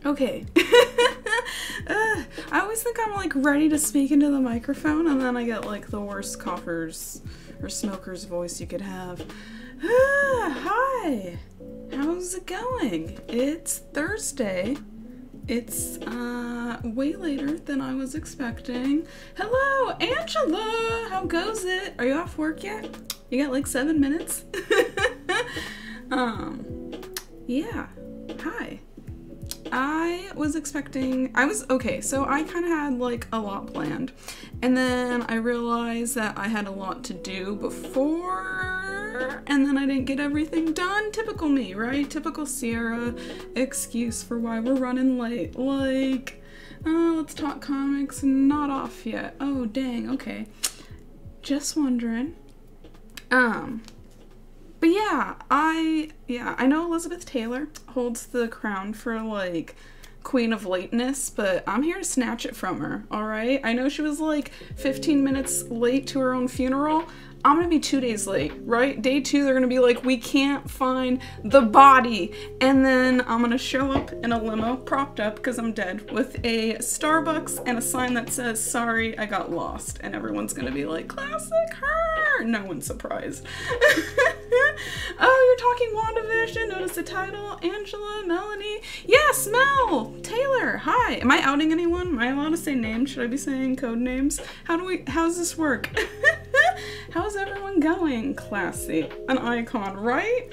Okay. I always think I'm like ready to speak into the microphone and then I get like the worst coughers or smoker's voice you could have. Hi! How's it going? It's Thursday. It's way later than I was expecting. Hello, Angela! How goes it? Are you off work yet? You got like 7 minutes? Yeah. Hi. Okay, so I kind of had like a lot planned, and then I realized that I had a lot to do before, and then I didn't get everything done. Typical me, right? Typical Sierra excuse for why we're running late. Like, let's talk comics, not off yet. Oh, dang, okay. Just wondering. But yeah, I know Elizabeth Taylor holds the crown for like Queen of Lateness, but I'm here to snatch it from her, alright? I know she was like 15 minutes late to her own funeral. I'm gonna be 2 days late, right? Day 2, they're gonna be like, we can't find the body. And then I'm gonna show up in a limo, propped up, because I'm dead, with a Starbucks and a sign that says, sorry, I got lost. And everyone's gonna be like, classic her! No one's surprised. Oh, you're talking Wandavision, notice the title, Angela, Melanie. Yes, Mel! Taylor, hi! Am I outing anyone? Am I allowed to say names? Should I be saying code names? How's this work? How's everyone going? Classy. An icon, right?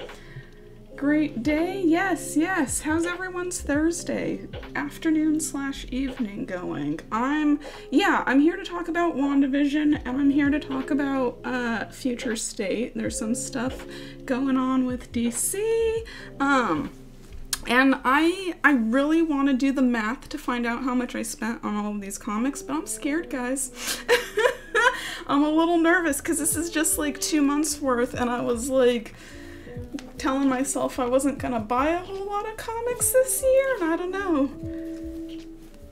Great day? Yes, yes. How's everyone's Thursday afternoon/evening going? I'm here to talk about WandaVision, and I'm here to talk about Future State. There's some stuff going on with DC. And I really want to do the math to find out how much I spent on all of these comics, but I'm scared, guys. I'm a little nervous because this is just like 2 months worth, and I was like telling myself I wasn't gonna buy a whole lot of comics this year, and I don't know.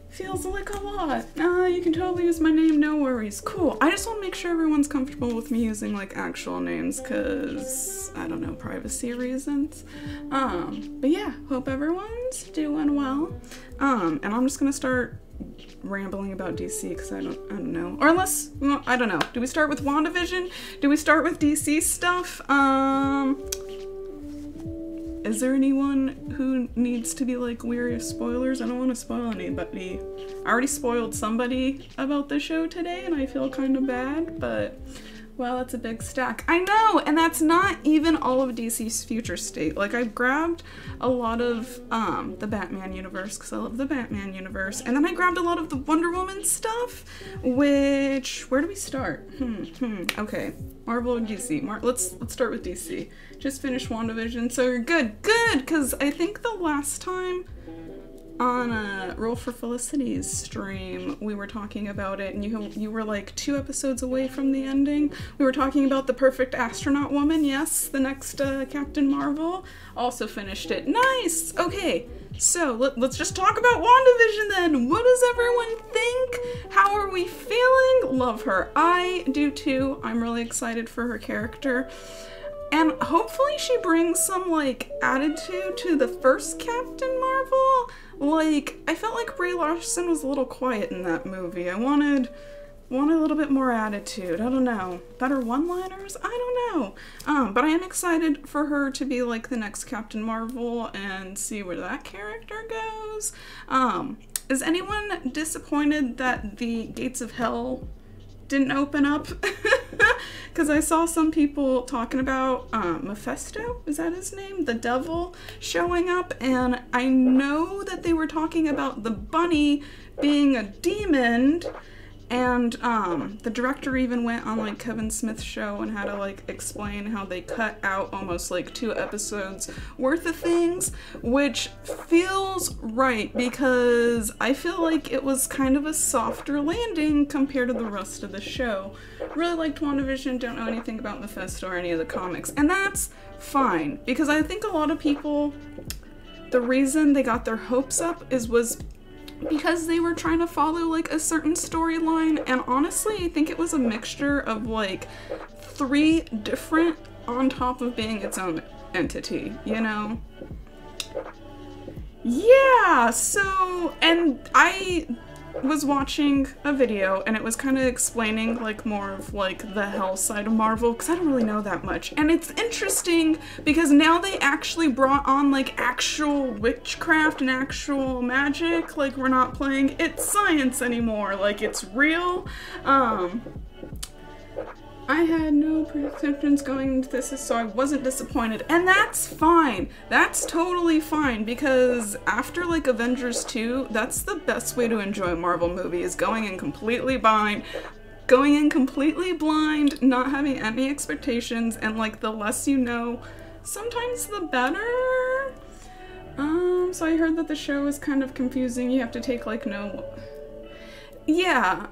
Feels like a lot. You can totally use my name, no worries. Cool. I just want to make sure everyone's comfortable with me using like actual names because, I don't know, privacy reasons. But yeah, hope everyone's doing well. And I'm just gonna start rambling about DC because I don't know. Or unless, well, I don't know. Do we start with WandaVision? Do we start with DC stuff? Is there anyone who needs to be like weary of spoilers? I don't want to spoil anybody. I already spoiled somebody about the show today and I feel kind of bad, but well, that's a big stack. I know, and that's not even all of DC's Future State. Like, I've grabbed a lot of the Batman universe because I love the Batman universe, and then I grabbed a lot of the Wonder Woman stuff, which, where do we start? Okay, Marvel or DC? Let's start with DC. Just finished WandaVision, so you're good, because I think the last time on Roll for Felicity's stream, we were talking about it, and you were like 2 episodes away from the ending. We were talking about the perfect astronaut woman, yes, the next Captain Marvel. Also finished it. Nice! Okay, so let's just talk about WandaVision then. What does everyone think? How are we feeling? Love her. I do too. I'm really excited for her character. And hopefully she brings some, like, attitude to the first Captain Marvel. Like, I felt like Brie Larson was a little quiet in that movie. I wanted a little bit more attitude. I don't know. Better one-liners? I don't know. But I am excited for her to be, like, the next Captain Marvel and see where that character goes. Is anyone disappointed that the Gates of Hell didn't open up? Because I saw some people talking about Mephisto, is that his name? The devil showing up, and I know that they were talking about the bunny being a demon, and the director even went on like Kevin Smith's show and had to like explain how they cut out almost like 2 episodes worth of things, which feels right because I feel like it was kind of a softer landing compared to the rest of the show. Really liked WandaVision, don't know anything about Mephisto or any of the comics, and that's fine because I think a lot of people, the reason they got their hopes up was because they were trying to follow like a certain storyline, and honestly I think it was a mixture of like 3 different on top of being its own entity, you know? Yeah, so, and I was watching a video and it was kind of explaining like more of like the hell side of Marvel, because I don't really know that much. And it's interesting because now they actually brought on like actual witchcraft and actual magic. Like, we're not playing it's science anymore, like it's real. I had no preconceptions going into this, so I wasn't disappointed. And that's fine. That's totally fine, because after like Avengers 2, that's the best way to enjoy a Marvel movie, is going in completely blind, not having any expectations, and like the less you know, sometimes the better. So I heard that the show is kind of confusing. You have to take like yeah,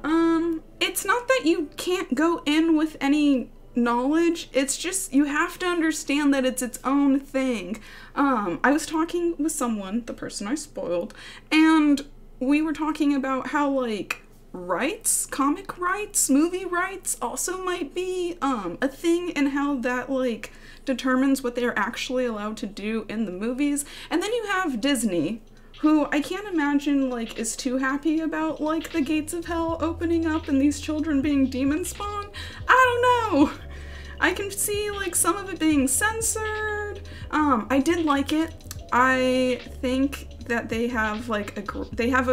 it's not that you can't go in with any knowledge, it's just you have to understand that it's its own thing. I was talking with someone, the person I spoiled, and we were talking about how, like, rights, comic rights, movie rights also might be, a thing, and how that, like, determines what they're actually allowed to do in the movies. And then you have Disney, who I can't imagine, like, is too happy about, like, the gates of hell opening up and these children being demon spawn. I don't know. I can see, like, some of it being censored. I did like it. I think that they have, like, a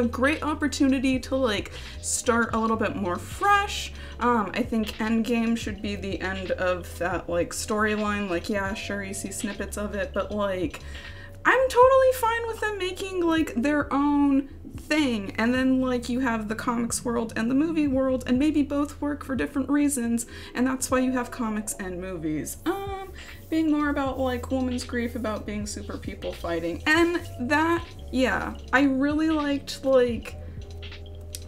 great opportunity to, like, start a little bit more fresh. I think Endgame should be the end of that, like, storyline. Like, yeah, sure, you see snippets of it, but, like, I'm totally fine with them making, like, their own thing, and then, like, you have the comics world and the movie world, and maybe both work for different reasons, and that's why you have comics and movies. Being more about, like, woman's grief about being super people fighting, and that, yeah, I really liked, like,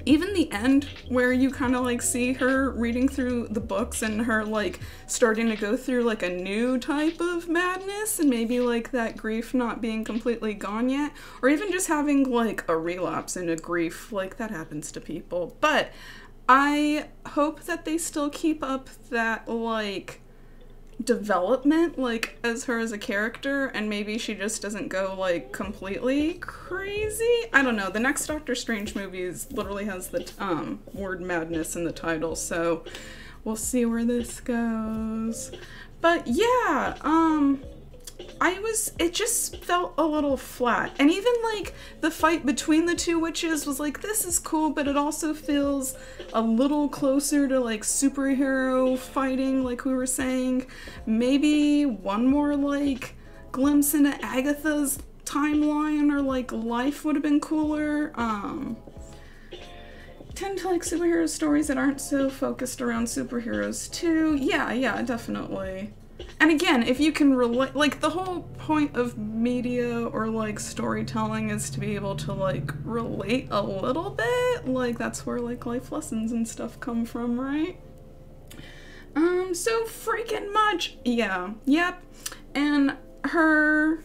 even the end where you kind of like see her reading through the books and her like starting to go through like a new type of madness, and maybe like that grief not being completely gone yet, or even just having like a relapse into grief, like that happens to people. But I hope that they still keep up that like development, like, as her as a character, and maybe she just doesn't go like completely crazy. I don't know, the next Doctor Strange movie literally has the word madness in the title, so we'll see where this goes. But yeah, it just felt a little flat. And even like the fight between the two witches was like, this is cool, but it also feels a little closer to like superhero fighting, like we were saying. Maybe one more like glimpse into Agatha's timeline or like life would have been cooler. Tend to like superhero stories that aren't so focused around superheroes too. Yeah, definitely. And again, if you can relate, like, the whole point of media or, like, storytelling is to be able to, like, relate a little bit. Like, that's where, like, life lessons and stuff come from, right? So freaking much. Yeah, yep. And her,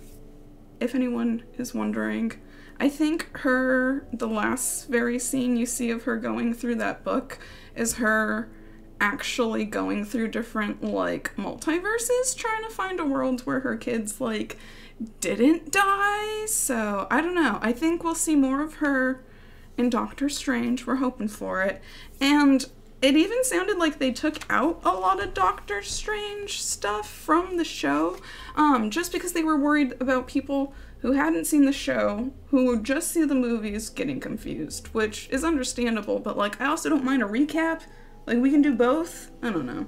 if anyone is wondering, I think the last very scene you see of her going through that book is her actually going through different, like, multiverses, trying to find a world where her kids, like, didn't die. So, I don't know. I think we'll see more of her in Doctor Strange. We're hoping for it. And it even sounded like they took out a lot of Doctor Strange stuff from the show, just because they were worried about people who hadn't seen the show, who would just see the movies, getting confused, which is understandable, but, like, I also don't mind a recap. Like, we can do both? I don't know.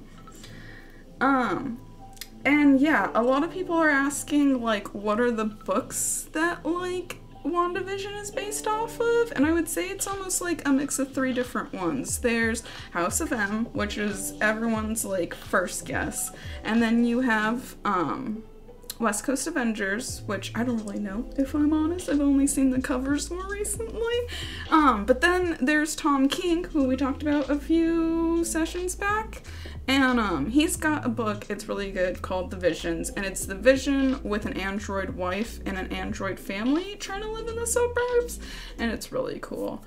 And yeah, a lot of people are asking, like, what are the books that, like, WandaVision is based off of? And I would say it's almost like a mix of 3 different ones. There's House of M, which is everyone's, like, first guess. And then you have, West Coast Avengers, which I don't really know, if I'm honest. I've only seen the covers more recently. But then there's Tom King, who we talked about a few sessions back. And he's got a book, it's really good, called The Visions. And it's the Vision with an android wife and an android family trying to live in the suburbs. And it's really cool.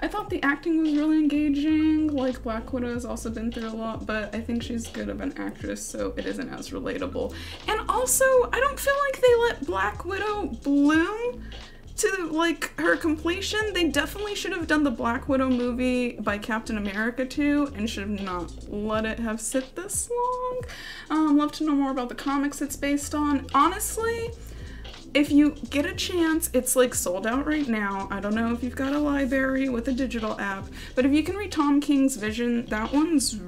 I thought the acting was really engaging. Like, Black Widow has also been through a lot, but I think she's good of an actress, so it isn't as relatable. And also, I don't feel like they let Black Widow bloom to, like, her completion. They definitely should have done the Black Widow movie by Captain America too, and should have not let it have sit this long. Love to know more about the comics it's based on. Honestly, if you get a chance, it's like sold out right now. I don't know if you've got a library with a digital app, but if you can read Tom King's Vision, that one's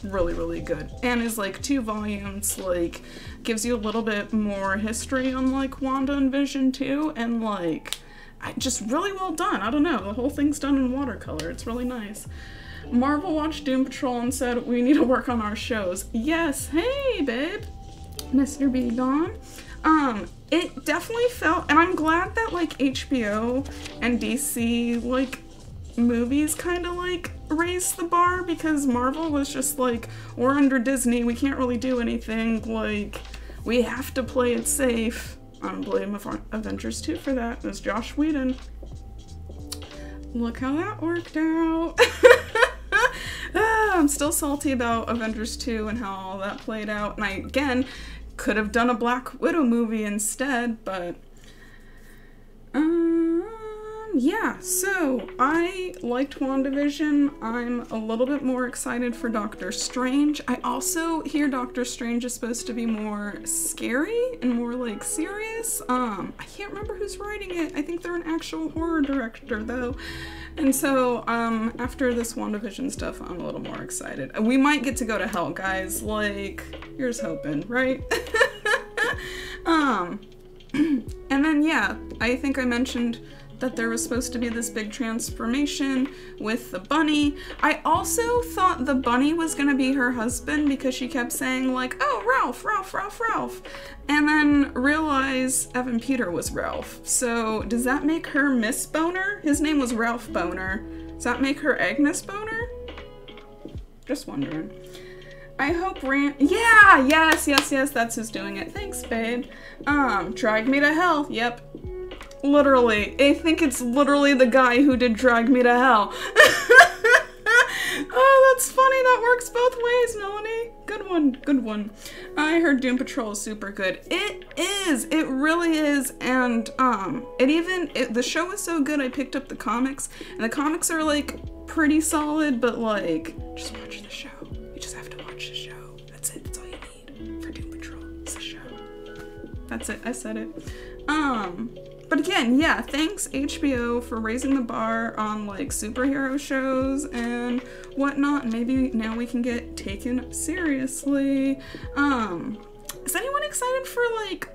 really, really good. And is like 2 volumes, like gives you a little bit more history on like Wanda and Vision too, and like just really well done. I don't know, the whole thing's done in watercolor. It's really nice. Marvel watched Doom Patrol and said, we need to work on our shows. Yes, hey babe, Mr. B Gone. It definitely felt, and I'm glad that like HBO and DC like movies kind of like raised the bar, because Marvel was just like, we're under Disney, we can't really do anything, like we have to play it safe. I'm blaming Avengers 2 for that. It was Josh Whedon. Look how that worked out. I'm still salty about Avengers 2 and how all that played out, and I again could have done a Black Widow movie instead, but yeah, so I liked WandaVision. I'm a little bit more excited for Doctor Strange. I also hear Doctor Strange is supposed to be more scary and more like serious. I can't remember who's writing it. I think they're an actual horror director though. And so after this WandaVision stuff, I'm a little more excited. We might get to go to hell, guys. Like, here's hoping, right? And then yeah, I think I mentioned that there was supposed to be this big transformation with the bunny. I also thought the bunny was gonna be her husband because she kept saying like, oh, Ralph, Ralph, Ralph, Ralph. And then realize Evan Peter was Ralph. So does that make her Miss Boner? His name was Ralph Boner. Does that make her Agnes Boner? Just wondering. I hope yeah, yes, that's who's doing it. Thanks, babe. Drag Me to Hell, yep. Literally. I think it's literally the guy who did Drag Me to Hell. Oh, that's funny. That works both ways, Melanie. Good one. Good one. I heard Doom Patrol is super good. It is. It really is. And the show is so good I picked up the comics. And the comics are like pretty solid, but like, just watch the show. You just have to watch the show. That's it. That's all you need for Doom Patrol. It's a show. That's it. I said it. But again, yeah, thanks HBO for raising the bar on like superhero shows and whatnot. Maybe now we can get taken seriously. Is anyone excited for like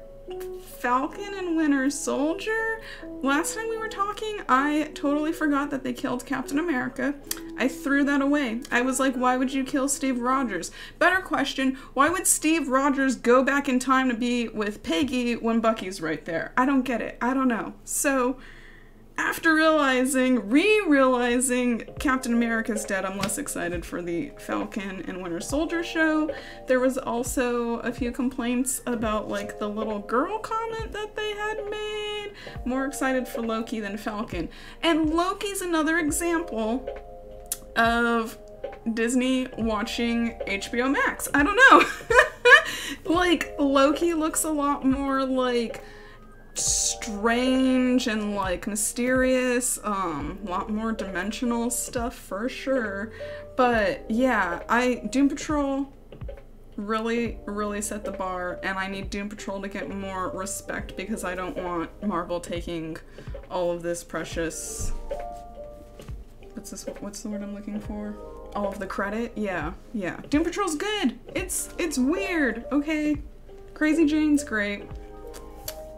Falcon and Winter Soldier? Last time we were talking, I totally forgot that they killed Captain America. I threw that away. I was like, why would you kill Steve Rogers? Better question, why would Steve Rogers go back in time to be with Peggy when Bucky's right there? I don't get it. I don't know. So, after re-realizing Captain America's dead, I'm less excited for the Falcon and Winter Soldier show. There was also a few complaints about like the little girl comment that they had made. More excited for Loki than Falcon. And Loki's another example of Disney watching HBO Max. I don't know. Like, Loki looks a lot more like strange and like mysterious, a lot more dimensional stuff for sure. But yeah, Doom Patrol really set the bar, and I need Doom Patrol to get more respect because I don't want Marvel taking all of this precious, what's the word I'm looking for? All of the credit? Yeah. Doom Patrol's good. It's weird, okay? Crazy Jane's great.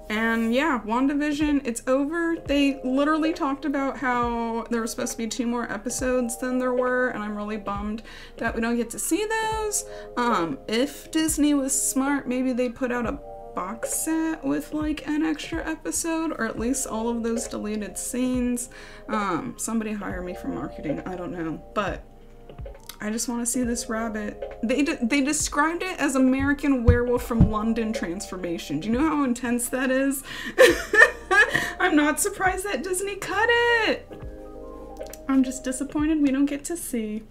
And yeah, WandaVision, it's over. They literally talked about how there were supposed to be 2 more episodes than there were, and I'm really bummed that we don't get to see those. If Disney was smart, maybe they'd put out a box set with like an extra episode, or at least all of those deleted scenes. Somebody hire me for marketing, I don't know, but I just want to see this rabbit. They described it as American Werewolf from London transformation. Do you know how intense that is? I'm not surprised that Disney cut it. I'm just disappointed we don't get to see.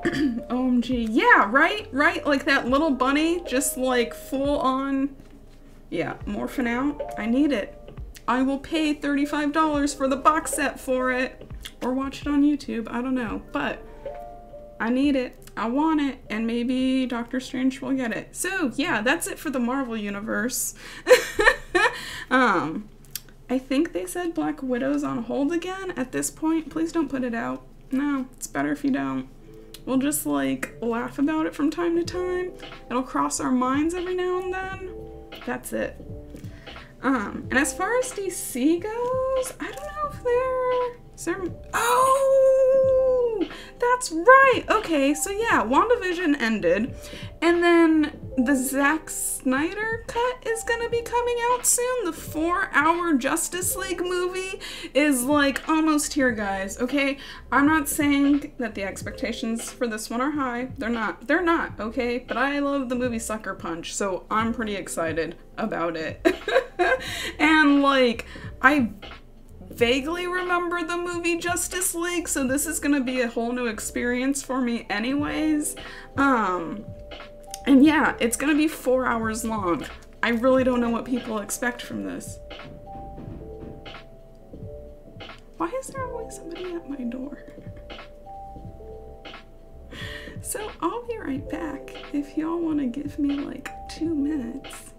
OMG. Yeah, right? Right? Like that little bunny just like full on, yeah, morphing out. I need it. I will pay $35 for the box set for it. Or watch it on YouTube. I don't know. But I need it. I want it. And maybe Doctor Strange will get it. So, yeah, that's it for the Marvel Universe. I think they said Black Widow's on hold again at this point. Please don't put it out. No, it's better if you don't. We'll just, like, laugh about it from time to time. It'll cross our minds every now and then. That's it. And as far as DC goes, I don't know if oh, that's right. Okay, so yeah, WandaVision ended, and then the Zack Snyder cut is gonna be coming out soon. The 4-hour Justice League movie is like almost here, guys. Okay, I'm not saying that the expectations for this one are high. They're not. Okay, but I love the movie Sucker Punch, so I'm pretty excited about it. And like, I vaguely remember the movie Justice League, so this is gonna be a whole new experience for me anyways. And yeah, it's gonna be 4 hours long. I really don't know what people expect from this. Why is there always somebody at my door? So I'll be right back if y'all wanna give me like 2 minutes.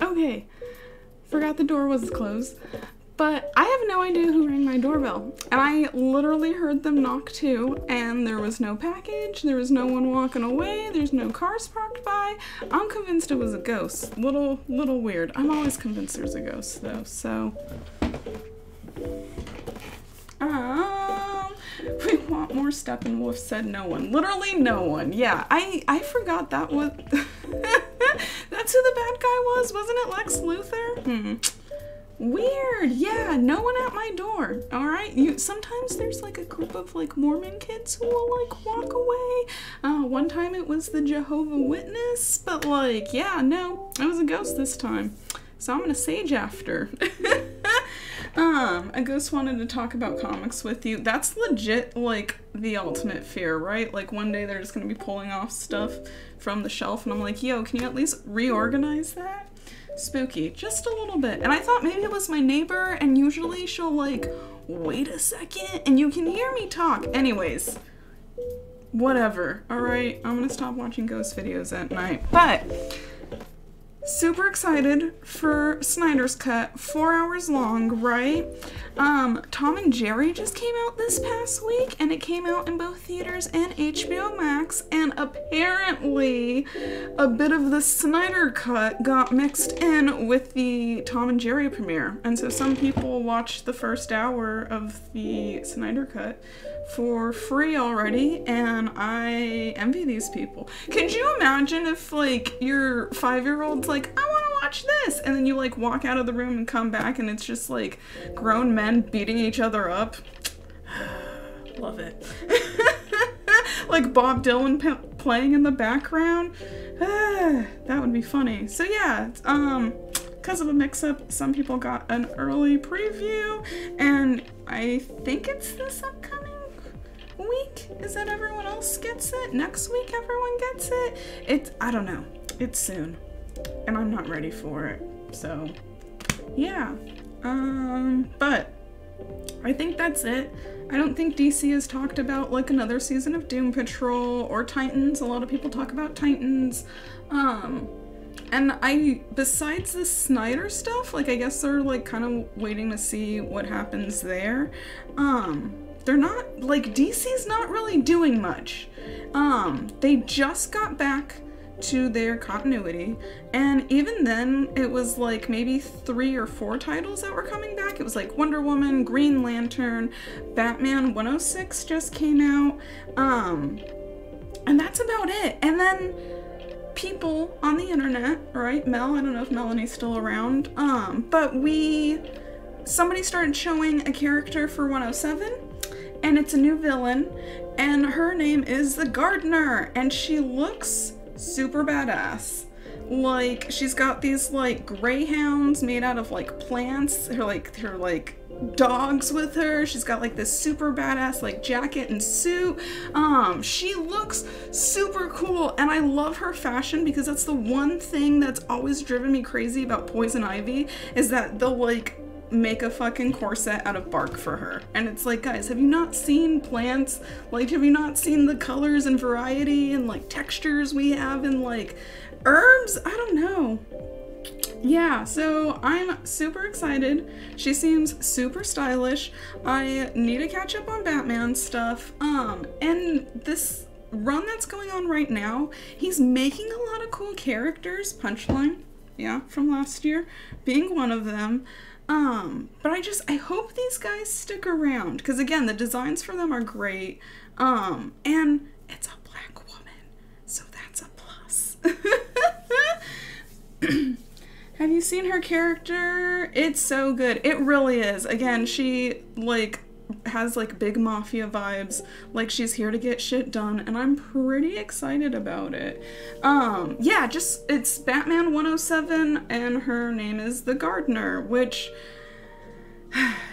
Okay, forgot the door was closed, but I have no idea who rang my doorbell, and I literally heard them knock too, and there was no package, there was no one walking away, there's no cars parked by. I'm convinced it was a ghost. Little weird. I'm always convinced there's a ghost though, so. We want more Steppenwolf, said no one. Literally no one. Yeah, I forgot that was that's who the bad guy was, wasn't it Lex Luthor? Weird. Yeah, no one at my door. All right. Sometimes there's like a group of like Mormon kids who will like walk away. One time it was the Jehovah Witness, but like, yeah, no, it was a ghost this time. So I'm gonna sage after. A ghost wanted to talk about comics with you. That's legit like the ultimate fear, right? Like one day they're just gonna be pulling off stuff from the shelf and I'm like, yo, can you at least reorganize that? Spooky, just a little bit. And I thought maybe it was my neighbor, and usually she'll like, wait a second, and you can hear me talk. Anyways, whatever. All right, I'm gonna stop watching ghost videos at night. But super excited for Snyder's Cut. 4 hours long, right? Tom and Jerry just came out this past week, and it came out in both theaters and HBO Max, and apparently a bit of the Snyder Cut got mixed in with the Tom and Jerry premiere, and so some people watched the first hour of the Snyder Cut for free already, and I envy these people. Could you imagine if, like, your 5-year-old's like, I want to watch this, and then you, like, walk out of the room and come back and it's just, like, grown men beating each other up? Love it. Like Bob Dylan playing in the background? That would be funny. So yeah, because of a mix-up, some people got an early preview, and I think it's this upcoming week is that everyone else gets it. Next week everyone gets it. I don't know. It's soon, and I'm not ready for it. So yeah. But I think that's it. I don't think DC has talked about like another season of Doom Patrol or Titans. A lot of people talk about Titans. And besides the Snyder stuff, like I guess they're like kind of waiting to see what happens there. They're not, like, DC's not really doing much. They just got back to their continuity, and even then it was like maybe 3 or 4 titles that were coming back. It was like Wonder Woman, Green Lantern, Batman 106 just came out, and that's about it. And then people on the internet, right, Mel, I don't know if Melanie's still around, but somebody started showing a character for 107, and it's a new villain, and her name is the Gardener, and she looks super badass. Like, she's got these like greyhounds made out of like plants, her like dogs with her. She's got like this super badass like jacket and suit. She looks super cool, and I love her fashion, because that's the one thing that's always driven me crazy about Poison Ivy, is that they'll like make a fucking corset out of bark for her. And it's like, guys, have you not seen plants? Like, have you not seen the colors and variety and like textures we have in like herbs? I don't know. Yeah, so I'm super excited. She seems super stylish. I need to catch up on Batman stuff. And this run that's going on right now, he's making a lot of cool characters. Punchline, yeah, from last year being one of them. But I hope these guys stick around, because again, the designs for them are great. And it's a black woman, so that's a plus. Have you seen her character? It's so good. It really is. Again, she like has like big mafia vibes, like she's here to get shit done, and I'm pretty excited about it. Yeah, it's Batman 107, and her name is the Gardener, which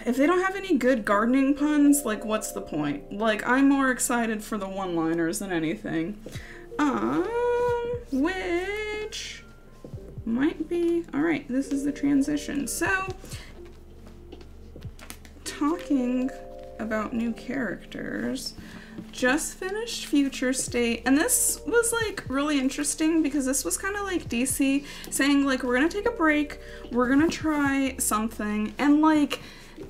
if they don't have any good gardening puns, like what's the point? Like, I'm more excited for the one-liners than anything. Which might be, all right, this is the transition. So, talking about new characters, just finished Future State, and this was like really interesting, because this was kind of like DC saying like, we're gonna take a break, we're gonna try something. And like,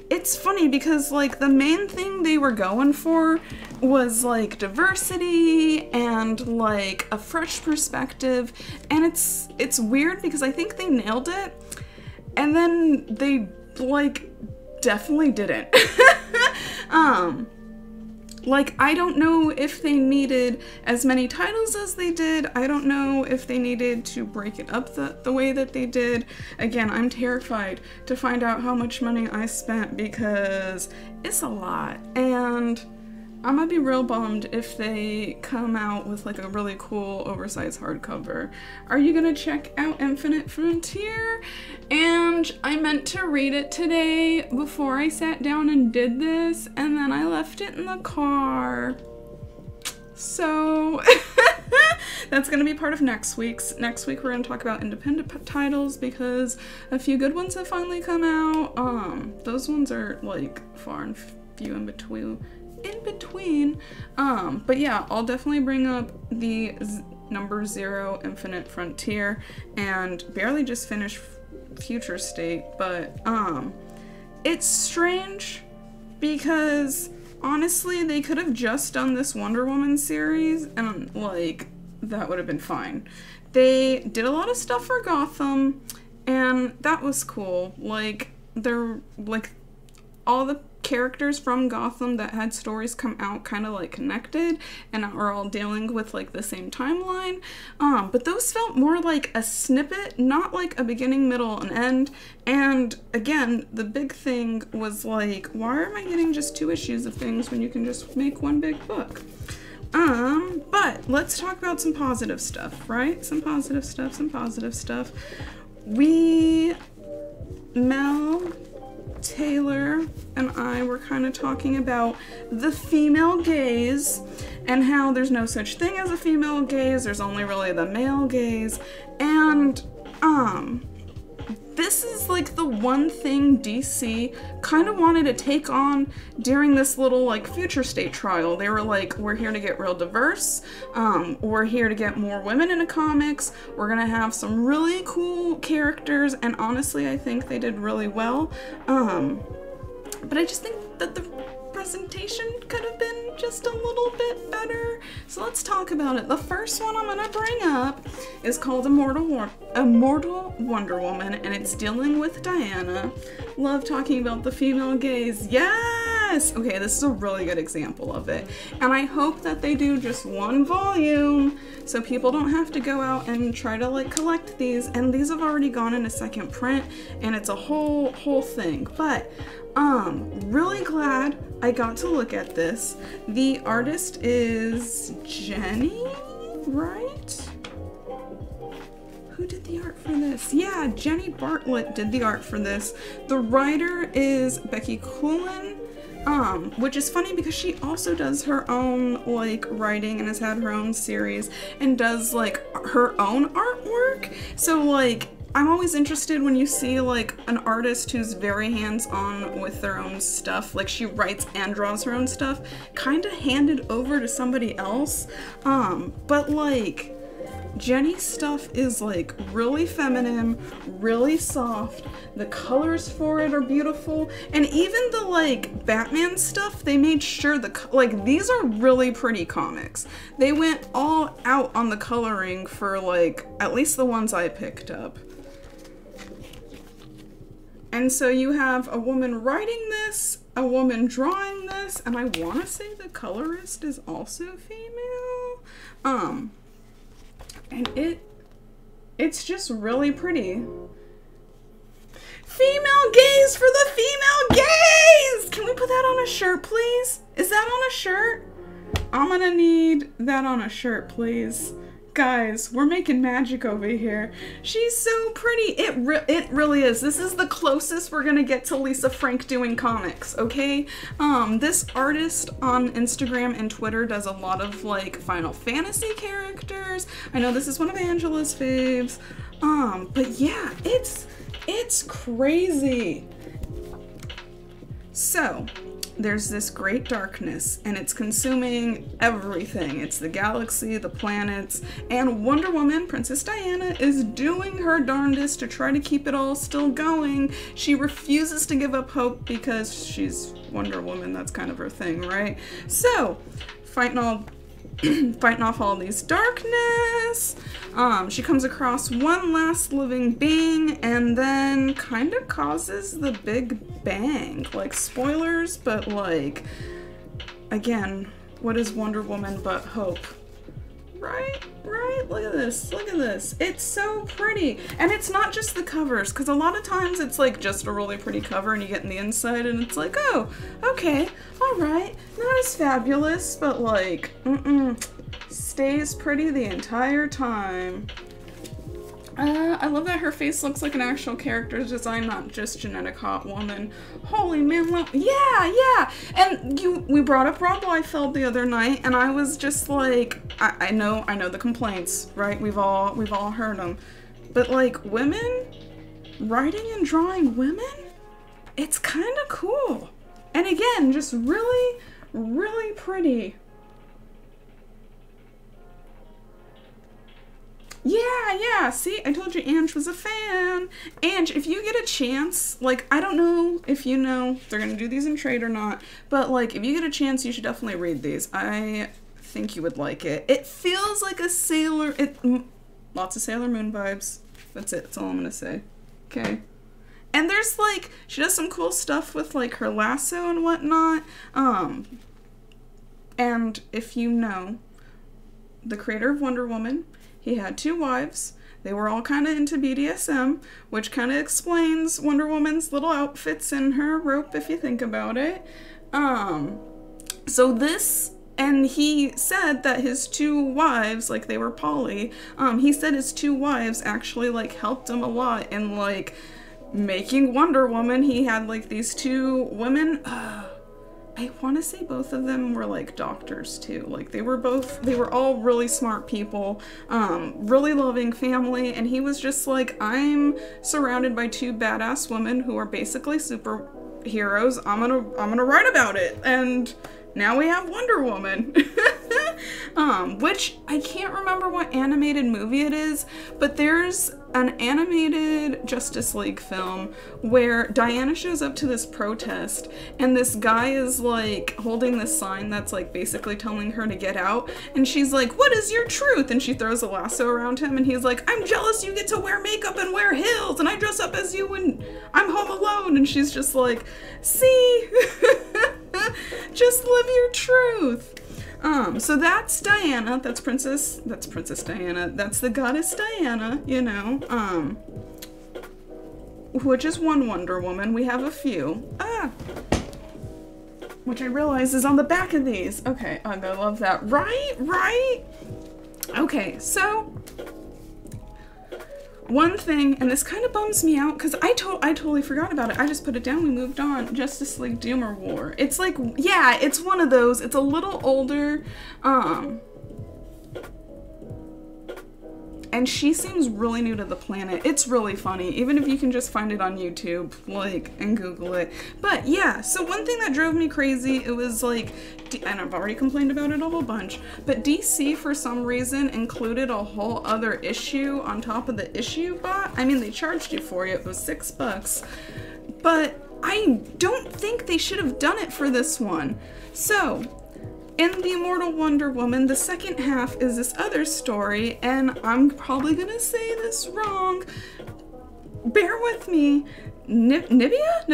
it's funny because like the main thing they were going for was like diversity and like a fresh perspective, and it's weird because I think they nailed it, and then they like definitely didn't. Like, I don't know if they needed as many titles as they did. I don't know if they needed to break it up the way that they did. Again, I'm terrified to find out how much money I spent, because it's a lot, and I'm gonna be real bummed if they come out with like a really cool oversized hardcover. Are you gonna check out Infinite Frontier? And I meant to read it today before I sat down and did this, and then I left it in the car. So that's gonna be part of next week's. Next week we're gonna talk about independent titles, because a few good ones have finally come out. Those ones are like far and few in between. But yeah, I'll definitely bring up the number 0, Infinite Frontier, and barely just finished Future State, but it's strange because honestly they could have just done this Wonder Woman series and like that would have been fine. They did a lot of stuff for Gotham and that was cool. Like they're like all the characters from Gotham that had stories come out kind of like connected and are all dealing with like the same timeline, but those felt more like a snippet, not like a beginning, middle, and end. And again, the big thing was like, why am I getting just 2 issues of things when you can just make one big book? But let's talk about some positive stuff, right? Some positive stuff. Mel, Taylor, and I were kind of talking about the female gaze and how there's no such thing as a female gaze, there's only really the male gaze, and this is like the one thing DC kind of wanted to take on during this little like Future State trial. They were like, we're here to get real diverse, we're here to get more women into comics, we're gonna have some really cool characters, and honestly I think they did really well, but I just think that the presentation could have been just a little bit better. So let's talk about it. The first one I'm gonna bring up is called Immortal Wonder Woman, and it's dealing with Diana. Love talking about the female gaze. Yes! Okay, this is a really good example of it. And I hope that they do just 1 volume so people don't have to go out and try to like collect these. And these have already gone in a 2nd print and it's a whole thing. But really glad I got to look at this. The artist is Jenny, right? Who did the art for this? Yeah, Jenny Bartlett did the art for this. The writer is Becky Coolin, which is funny because she also does her own like writing and has had her own series and does like her own artwork. So like I'm always interested when you see like an artist who's very hands-on with their own stuff, like she writes and draws her own stuff, kind of handed over to somebody else. But like Jenny's stuff is like really feminine, really soft. The colors for it are beautiful, and even the like Batman stuff, they made sure like these are really pretty comics. They went all out on the coloring for like at least the ones I picked up. And so you have a woman writing this, a woman drawing this, and I want to say the colorist is also female. And it's just really pretty. Female gaze for the female gaze! Can we put that on a shirt, please? Is that on a shirt? I'm gonna need that on a shirt, please. Guys, we're making magic over here. She's so pretty. It really is. This is the closest we're gonna get to Lisa Frank doing comics, okay? This artist on Instagram and Twitter does a lot of like Final Fantasy characters. I know this is one of Angela's faves. But yeah, it's crazy. So, there's this great darkness, and it's consuming everything. It's the galaxy, the planets, and Wonder Woman, Princess Diana, is doing her darndest to try to keep it all still going. She refuses to give up hope because she's Wonder Woman, that's kind of her thing, right? So, fighting off all these darkness. She comes across one last living being and then kind of causes the big bang. Like, spoilers, but like, again, what is Wonder Woman but hope? Right? Look at this. Look at this. It's so pretty. And it's not just the covers, because a lot of times it's like just a really pretty cover and you get in the inside and it's like, oh, okay, alright, not as fabulous, but like, stays pretty the entire time. I love that her face looks like an actual character's design, not just genetic hot woman. Holy man, yeah! And we brought up Rob Liefeld the other night, and I was just like, I know the complaints, right? We've all heard them, but like women writing and drawing women, it's kind of cool. And again, just really, really pretty. Yeah, see, I told you Ange was a fan. Ange, if you get a chance, like, I don't know if you know they're gonna do these in trade or not, but, like, if you get a chance, you should definitely read these. I think you would like it. It feels like a lots of Sailor Moon vibes. That's it, that's all I'm gonna say. Okay. And there's, like, she does some cool stuff with, like, her lasso and whatnot. And if you know, the creator of Wonder Woman, he had 2 wives. They were all kind of into BDSM, which kind of explains Wonder Woman's little outfits and her rope if you think about it. So this, and he said that his 2 wives, like they were poly, he said his 2 wives actually like helped him a lot in like making Wonder Woman. He had like these 2 women, I want to say both of them were like doctors too. Like they were all really smart people, really loving family, and he was just like, I'm surrounded by 2 badass women who are basically superheroes. I'm gonna write about it, and now we have Wonder Woman. Which I can't remember what animated movie it is, but there's an animated Justice League film where Diana shows up to this protest and this guy is like holding this sign that's like basically telling her to get out, and she's like, what is your truth? And she throws a lasso around him and he's like, I'm jealous you get to wear makeup and wear heels and I dress up as you and I'm home alone. And she's just like, see, just live your truth. So that's Diana, that's Princess Diana, that's the goddess Diana, you know, which is one Wonder Woman. We have a few, which I realize is on the back of these. Okay, I love that, right? Okay, so, one thing, and this kind of bums me out, because I totally forgot about it. I just put it down, we moved on. Justice League Doomer War. It's like, yeah, it's one of those. It's a little older, and she seems really new to the planet. It's really funny, even if you can just find it on YouTube, like, and Google it. But yeah, so one thing that drove me crazy, it was like, and I've already complained about it a whole bunch, but DC for some reason included a whole other issue on top of the issue bot. I mean, they charged you for it, it was $6, but I don't think they should have done it for this one. So, in the Immortal Wonder Woman, the second half is this other story, and I'm probably gonna say this wrong. Bear with me. Nibia?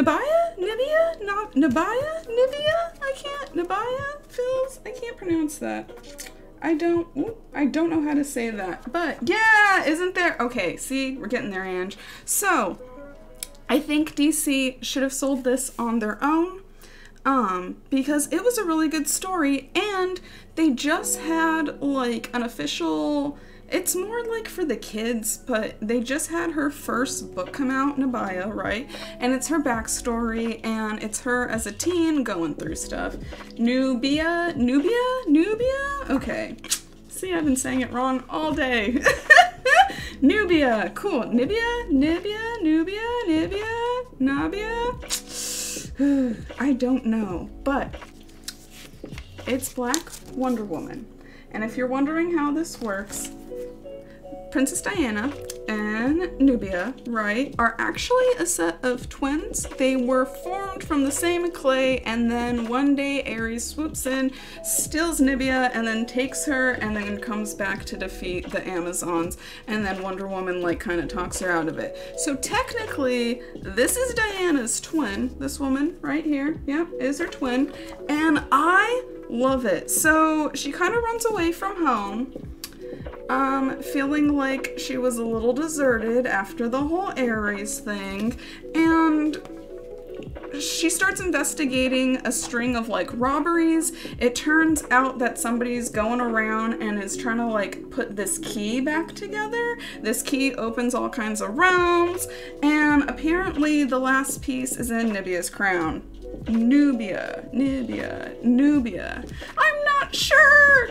I can't pronounce that. I don't know how to say that. But yeah, isn't there? Okay, see, we're getting there, Ange. So, I think DC should have sold this on their own. Because it was a really good story, and they just had, like, an official, it's more like for the kids, but they just had her first book come out, Nabaya, right? And it's her backstory, and it's her as a teen going through stuff. Nubia? Okay. See, I've been saying it wrong all day. Nubia, cool. Nibia? I don't know, but it's Black Wonder Woman. And if you're wondering how this works, Princess Diana and Nubia, right, are actually a set of twins. They were formed from the same clay, and then one day Ares swoops in, steals Nubia, and then takes her, and then comes back to defeat the Amazons, and then Wonder Woman, like, kind of talks her out of it. So technically, this is Diana's twin. This woman right here, yep, is her twin, and I love it. So she kind of runs away from home, feeling like she was a little deserted after the whole Ares thing, and she starts investigating a string of like robberies. It turns out that somebody's going around and is trying to like put this key back together. This key opens all kinds of realms, and apparently the last piece is in Nubia's crown. Nubia. I'm not Sure.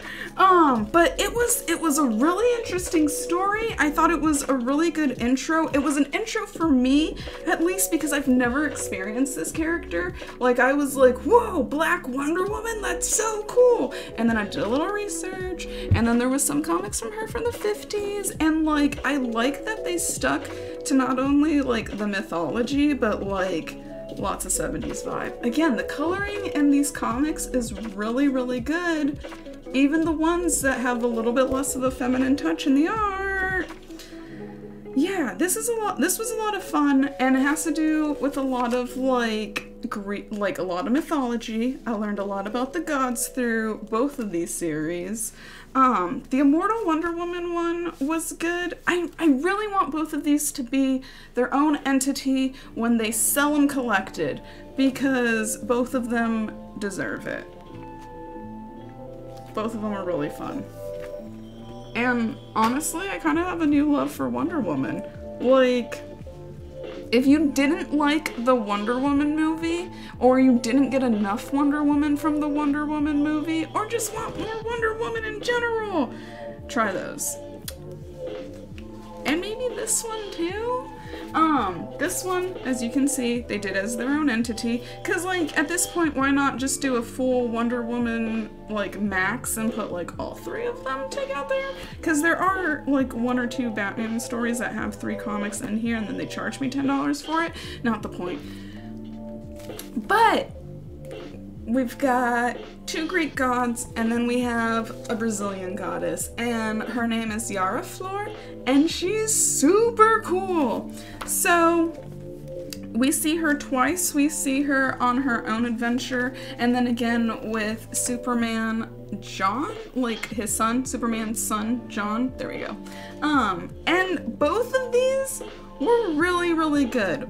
But it was a really interesting story. I thought it was a really good intro. It was an intro for me, at least, because I've never experienced this character. Like, I was like, whoa, Black Wonder Woman, that's so cool. And then I did a little research, and then there was some comics from her from the 50s, and like, I like that they stuck to not only like the mythology, but like lots of 70s vibe. Again, the coloring in these comics is really, really good. Even the ones that have a little bit less of a feminine touch in the art. Yeah, this was a lot of fun, and it has to do with a lot of like a lot of mythology. I learned a lot about the gods through both of these series. The Immortal Wonder Woman one was good. I really want both of these to be their own entity when they sell them collected, because both of them deserve it. Both of them are really fun. And honestly, I kind of have a new love for Wonder Woman. Like, if you didn't like the Wonder Woman movie, or you didn't get enough Wonder Woman from the Wonder Woman movie, or just want more Wonder Woman in general, try those. And maybe this one too? This one, as you can see, they did as their own entity, because, like, at this point, why not just do a full Wonder Woman, like, max and put, like, all three of them together? Because there are, like, 1 or 2 Batman stories that have 3 comics in here, and then they charge me $10 for it. Not the point. But we've got 2 Greek gods, and then we have a Brazilian goddess, and her name is Yara Flor, and she's super cool. So we see her twice. We see her on her own adventure, and then again with Superman John, like his son, Superman's son, John. There we go. And both of these were really, really good.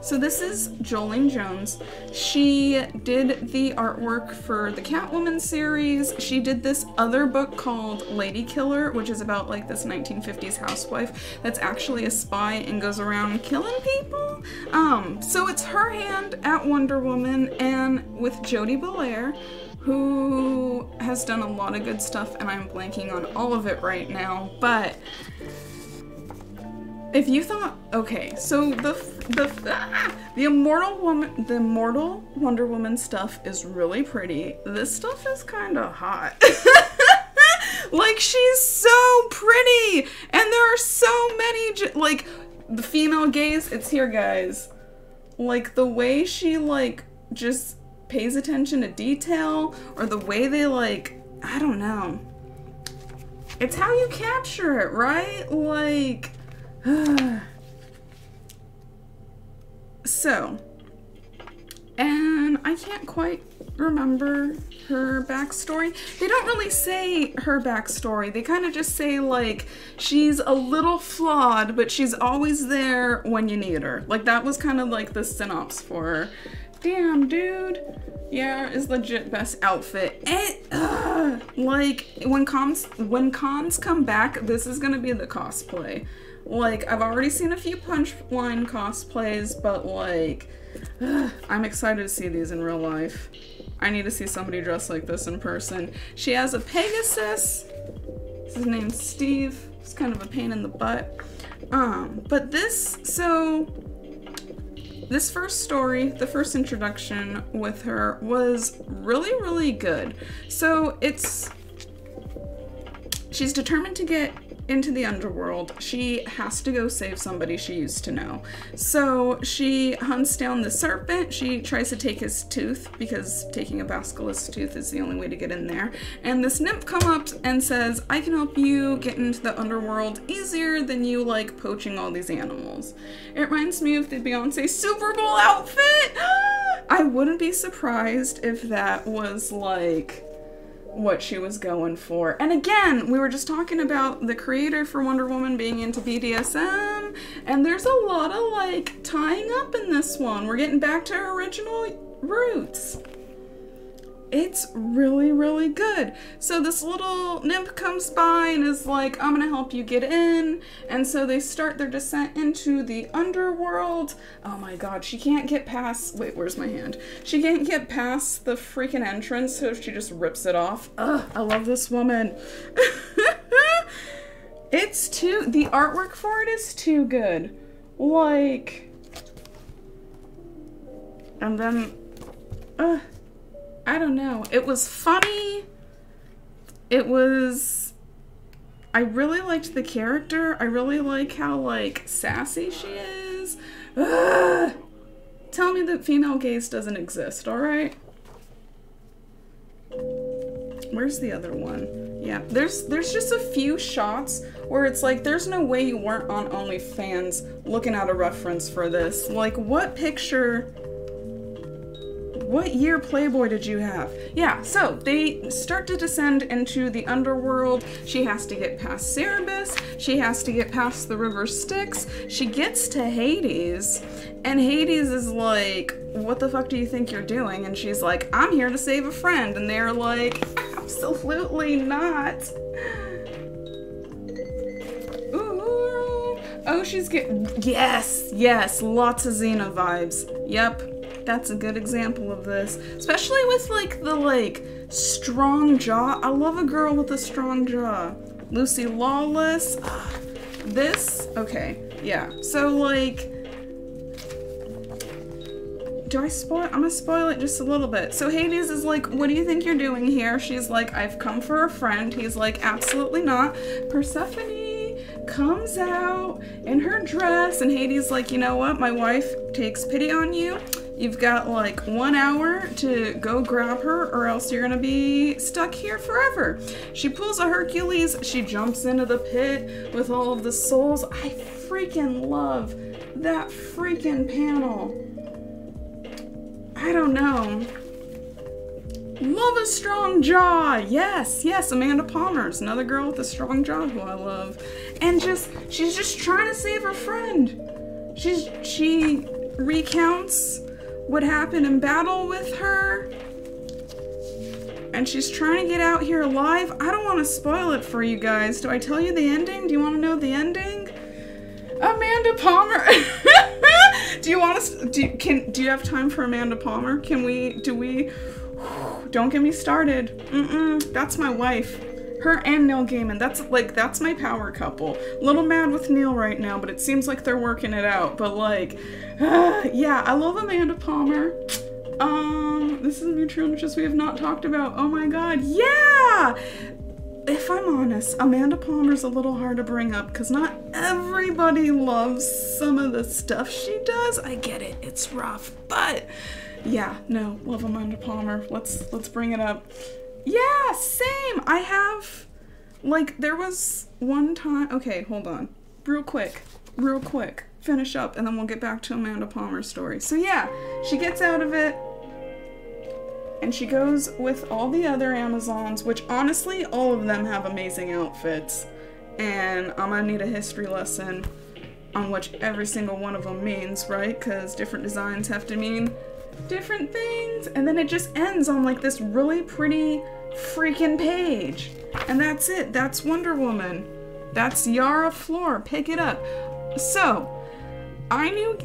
So this is Jolene Jones. She did the artwork for the Catwoman series. She did this other book called Lady Killer, which is about like this 1950s housewife that's actually a spy and goes around killing people. So it's her hand at Wonder Woman, and with Jodie Belair, who has done a lot of good stuff, and I'm blanking on all of it right now, but if you thought, okay, so the Immortal Wonder Woman stuff is really pretty. This stuff is kind of hot. Like, she's so pretty, and there are so many, like, the female gaze, it's here, guys. Like, the way she, like, just pays attention to detail, or the way they, like, I don't know. It's how you capture it, right? Like, so, and I can't quite remember her backstory. They don't really say her backstory. They kind of just say, like, she's a little flawed, but she's always there when you need her. Like, that was kind of like the synopsis for her. Damn, dude. Yeah, is legit best outfit. And, like, when cons come back, this is gonna be the cosplay. Like, I've already seen a few Punchline cosplays, but, like, I'm excited to see these in real life. I need to see somebody dressed like this in person. She has a Pegasus. His name's Steve. It's kind of a pain in the butt. But this first story, the first introduction with her, was really, really good. So she's determined to get into the underworld. She has to go save somebody she used to know. So she hunts down the serpent. She tries to take his tooth, because taking a basilisk's tooth is the only way to get in there. And this nymph comes up and says, I can help you get into the underworld easier than you, like, poaching all these animals. It reminds me of the Beyonce Super Bowl outfit. I wouldn't be surprised if that was, like, what she was going for. And again, we were just talking about the creator for Wonder Woman being into BDSM, and there's a lot of, like, tying up in this one. We're getting back to her original roots. It's really, really good. So this little nymph comes by and is like, I'm gonna help you get in. And so they start their descent into the underworld. Oh my god, she can't get past, wait, where's my hand? She can't get past the freaking entrance, so she just rips it off. Ugh, I love this woman. The artwork for it is too good. Like, and then, I don't know. It was funny. I really liked the character. I really like how, like, sassy she is. Ugh. Tell me that female gaze doesn't exist, alright? Where's the other one? Yeah, there's just a few shots where it's like, there's no way you weren't on OnlyFans looking at a reference for this. Like, what year Playboy did you have? Yeah, so they start to descend into the underworld. She has to get past Cerebus. She has to get past the River Styx. She gets to Hades, and Hades is like, what the fuck do you think you're doing? And she's like, I'm here to save a friend. And they're like, absolutely not. Ooh. Oh, she's getting, yes, lots of Xena vibes. Yep. That's a good example of this. Especially with, like, the, like, strong jaw. I love a girl with a strong jaw. Lucy Lawless. This, okay, yeah. So, like, do I spoil? I'm gonna spoil it just a little bit. So Hades is like, what do you think you're doing here? She's like, I've come for a friend. He's like, absolutely not. Persephone comes out in her dress, and Hades like, you know what? My wife takes pity on you. You've got like 1 hour to go grab her, or else you're gonna be stuck here forever. She pulls a Hercules, she jumps into the pit with all of the souls. I freaking love that freaking panel. I don't know. Love a strong jaw. Yes, Amanda Palmer's another girl with a strong jaw who I love. And she's just trying to save her friend. She recounts what happened in battle with her, and she's trying to get out here alive. I don't want to spoil it for you guys. Do I tell you the ending? Do you want to know the ending? Amanda Palmer. Do you want us? Do you have time for Amanda Palmer? Don't get me started. That's my wife. Her and Neil Gaiman. That's my power couple. A little mad with Neil right now, but it seems like they're working it out. But like, yeah, I love Amanda Palmer. This is a mutual interest we have not talked about. Oh my god, yeah! If I'm honest, Amanda Palmer's a little hard to bring up because not everybody loves some of the stuff she does. I get it, it's rough, but yeah, no, love Amanda Palmer. Let's bring it up. Yeah, same. I have, like, there was one time, okay, hold on. Real quick. Finish up, and then we'll get back to Amanda Palmer's story. So yeah, she gets out of it, and she goes with all the other Amazons, which honestly, all of them have amazing outfits. And I'm gonna need a history lesson on which every single one of them means, right? Because different designs have to mean different things. And then it just ends on like this really pretty freaking page. And that's it. That's Wonder Woman. That's Yara Flor. Pick it up. So, I knew,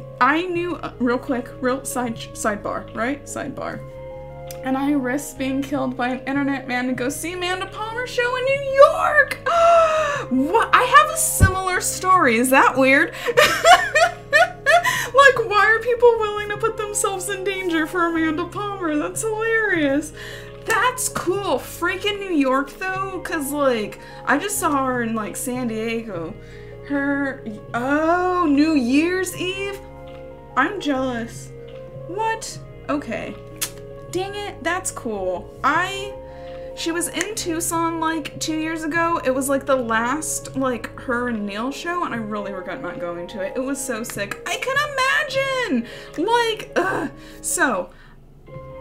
real quick, real sidebar, right? Sidebar. And I risked being killed by an internet man to go see Amanda Palmer's show in New York! What? I have a similar story. Is that weird? Like, why are people willing to put themselves in danger for Amanda Palmer? That's hilarious. That's cool. Freaking New York, though, because, like, I just saw her in, like, San Diego. Oh, New Year's Eve? I'm jealous. What? Okay. Dang it, that's cool. She was in Tucson like 2 years ago. It was like the last like her and Neil show, and I really regret not going to it. It was so sick. I can imagine! Like, ugh. So,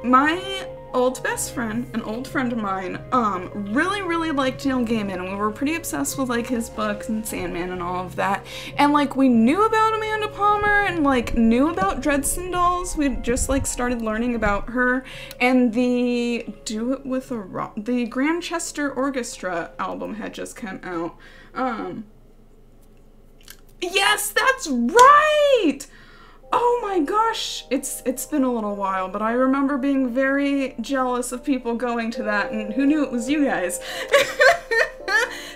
my old best friend, an old friend of mine, really liked Neil Gaiman, and we were pretty obsessed with, like, his books and Sandman and all of that. And, like, we knew about Amanda Palmer and, like, knew about Dresden Dolls. We just, like, started learning about her. And the Do It With a Rock, the Grantchester Orchestra album had just come out. Yes, that's right! Oh my gosh, it's been a little while, but I remember being very jealous of people going to that, and who knew it was you guys?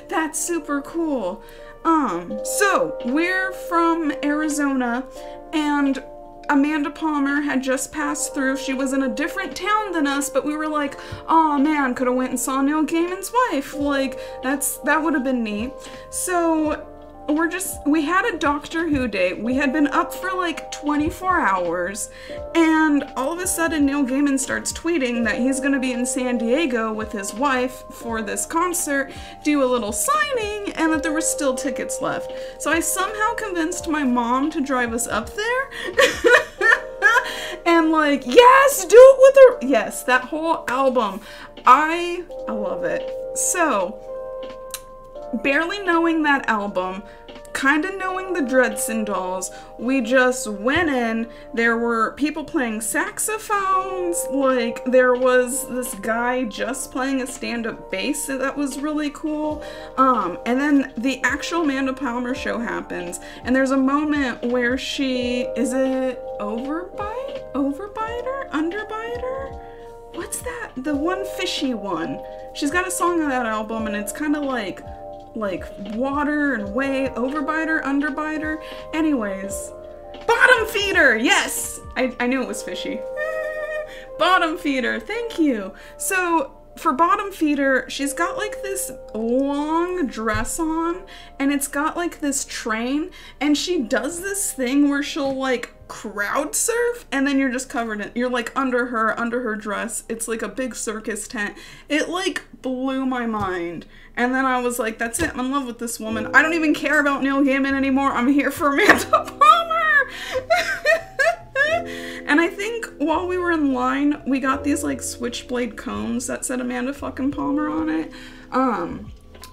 That's super cool. So we're from Arizona, and Amanda Palmer had just passed through. She was in a different town than us, but we were like, oh man, could have went and saw Neil Gaiman's wife. Like, that would have been neat. So we had a Doctor Who date. We had been up for like 24 hours, and all of a sudden Neil Gaiman starts tweeting that he's gonna be in San Diego with his wife for this concert, do a little signing, and that there were still tickets left. So I somehow convinced my mom to drive us up there. And like, yes, do it with her. Yes, that whole album. I love it. So, barely knowing that album, kind of knowing the Dresden Dolls, we just went in. There were people playing saxophones, like there was this guy just playing a stand-up bass that was really cool. And then the actual Amanda Palmer show happens, and there's a moment where is it overbiter? Underbiter? What's that? The one fishy one. She's got a song on that album, and it's kind of like water and wave, overbiter, underbiter. Anyways, bottom feeder, yes! I knew it was fishy. Bottom feeder, thank you. So for bottom feeder, she's got like this long dress on, and it's got like this train, and she does this thing where she'll like crowd surf, and then you're just covered in, you're like under her dress. It's like a big circus tent. It like blew my mind. And then I was like, that's it, I'm in love with this woman. I don't even care about Neil Gaiman anymore. I'm here for Amanda Palmer. And I think while we were in line, we got these like switchblade combs that said Amanda fucking Palmer on it.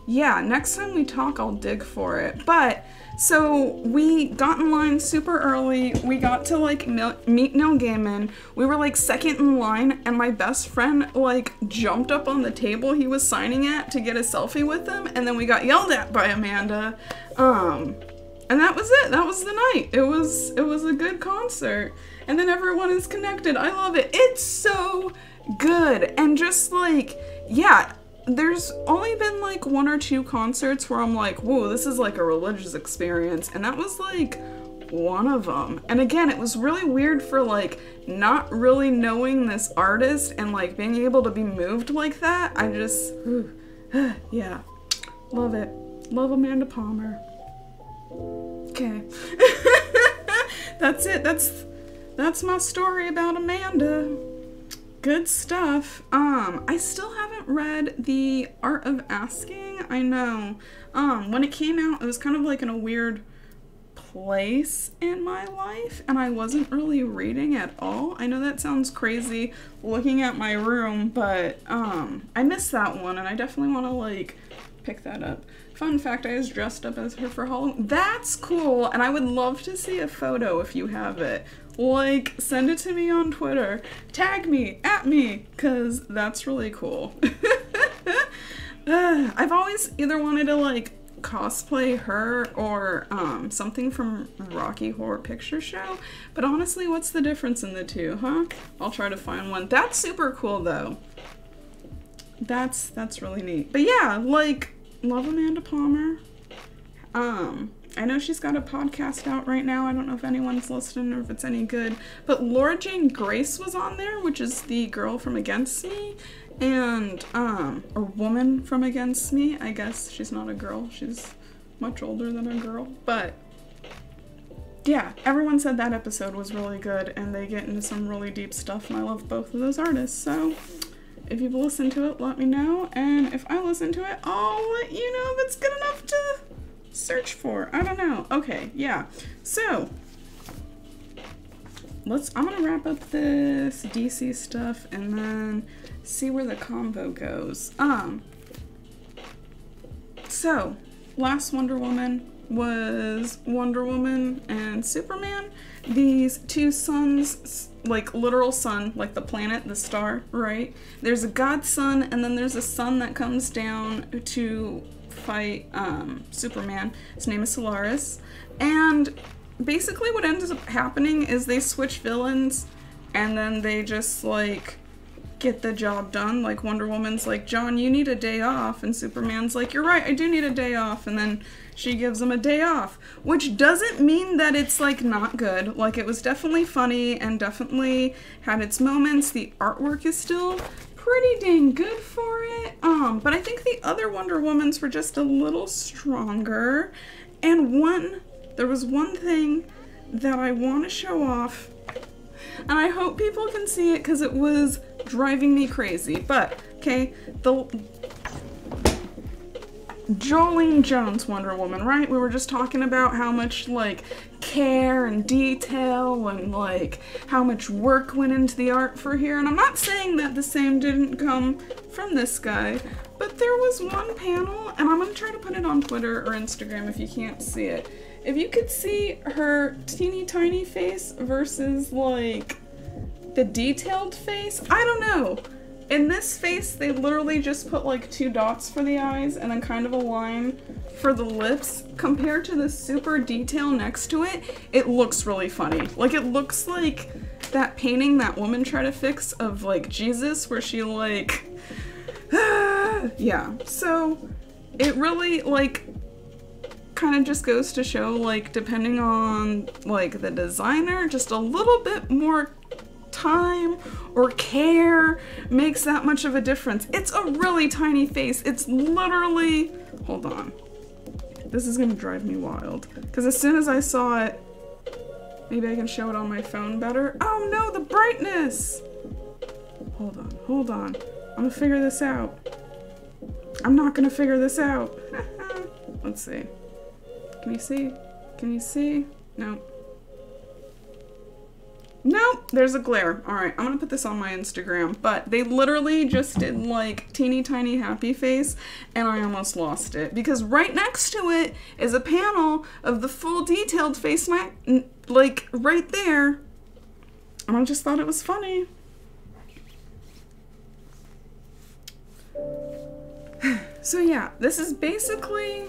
Yeah, next time we talk, I'll dig for it. But so we got in line super early. We got to like meet Neil Gaiman. We were like second in line, and my best friend like jumped up on the table he was signing at to get a selfie with him, and then we got yelled at by Amanda. And that was it. That was the night. It was a good concert. And then everyone is connected. I love it. It's so good. And just like, yeah, there's only been like 1 or 2 concerts where I'm like, whoa, this is like a religious experience. And that was like one of them. And again, it was really weird for like not really knowing this artist and like being able to be moved like that. I just, yeah, love it. Love Amanda Palmer. Okay. That's it. That's my story about Amanda. Good stuff. I still haven't read The Art of Asking. I know. When it came out, it was kind of like in a weird place in my life, and I wasn't really reading at all. I know that sounds crazy looking at my room, but I missed that one, and I definitely want to like pick that up. Fun fact, I was dressed up as her for Halloween. That's cool, and I would love to see a photo if you have it. Like, send it to me on Twitter. Tag me, at me, because that's really cool. I've always either wanted to, like, cosplay her or something from Rocky Horror Picture Show, but honestly, what's the difference in the two, huh? I'll try to find one. That's super cool, though. That's really neat. But yeah, like, love Amanda Palmer. I know she's got a podcast out right now. I don't know if anyone's listening or if it's any good, but Laura Jane Grace was on there, which is the girl from Against Me, and a woman from Against Me. I guess she's not a girl. She's much older than a girl, but yeah, everyone said that episode was really good, and they get into some really deep stuff, and I love both of those artists. So if you've listened to it, let me know, and if I listen to it, I'll let you know if it's good enough to search for. I don't know. Okay, yeah. So, I'm gonna wrap up this DC stuff and then see where the combo goes. So last Wonder Woman was Wonder Woman and Superman. These two suns, like literal sun, like the planet, the star, right? There's a god sun, and then there's a sun that comes down to fight Superman. His name is Solaris. And basically what ends up happening is they switch villains, and then they just like get the job done. Like Wonder Woman's like, John, you need a day off, and Superman's like, you're right, I do need a day off, and then she gives him a day off, which doesn't mean that it's like not good. Like it was definitely funny and definitely had its moments. The artwork is still pretty dang good for it. But I think the other Wonder Womans were just a little stronger. And there was one thing that I want to show off, and I hope people can see it because it was driving me crazy. But, okay, the Jolene Jones Wonder Woman, right? We were just talking about how much, like, care and detail and, like, how much work went into the art for here. And I'm not saying that the same didn't come from this guy, but there was one panel, and I'm gonna try to put it on Twitter or Instagram if you can't see it. If you could see her teeny tiny face versus, like, the detailed face, I don't know. In this face, they literally just put like 2 dots for the eyes and then kind of a line for the lips. Compared to the super detail next to it, it looks really funny. Like it looks like that painting that woman tried to fix of like Jesus where she like, yeah. So it really like kind of just goes to show like depending on like the designer, just a little bit more time or care makes that much of a difference. It's a really tiny face. It's literally, hold on, this is gonna drive me wild because as soon as I saw it, maybe I can show it on my phone better. Oh no, the brightness. Hold on, I'm gonna figure this out. I'm not gonna figure this out. Let's see, can you see? No. Nope, there's a glare. Alright, I'm gonna put this on my Instagram, but they literally just did like teeny tiny happy face and I almost lost it because right next to it is a panel of the full detailed face, like right there, and I just thought it was funny. So yeah, this is basically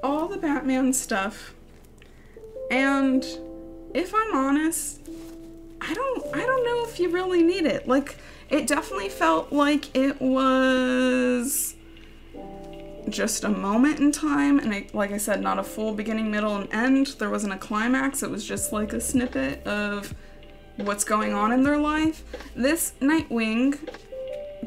all the Batman stuff. And if I'm honest, I don't know if you really need it. Like, it definitely felt like it was just a moment in time, and like I said, not a full beginning, middle, and end. There wasn't a climax. It was just like a snippet of what's going on in their life. This Nightwing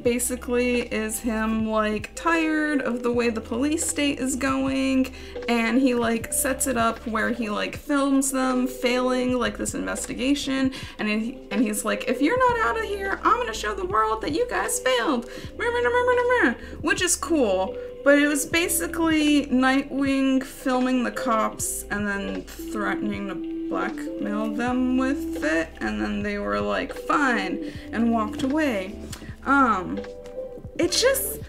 basically is him like tired of the way the police state is going, and he like sets it up where he like films them failing like this investigation, and he's like, if you're not out of here, I'm gonna show the world that you guys failed, which is cool. But it was basically Nightwing filming the cops and then threatening to blackmail them with it, and then they were like fine and walked away. It's just,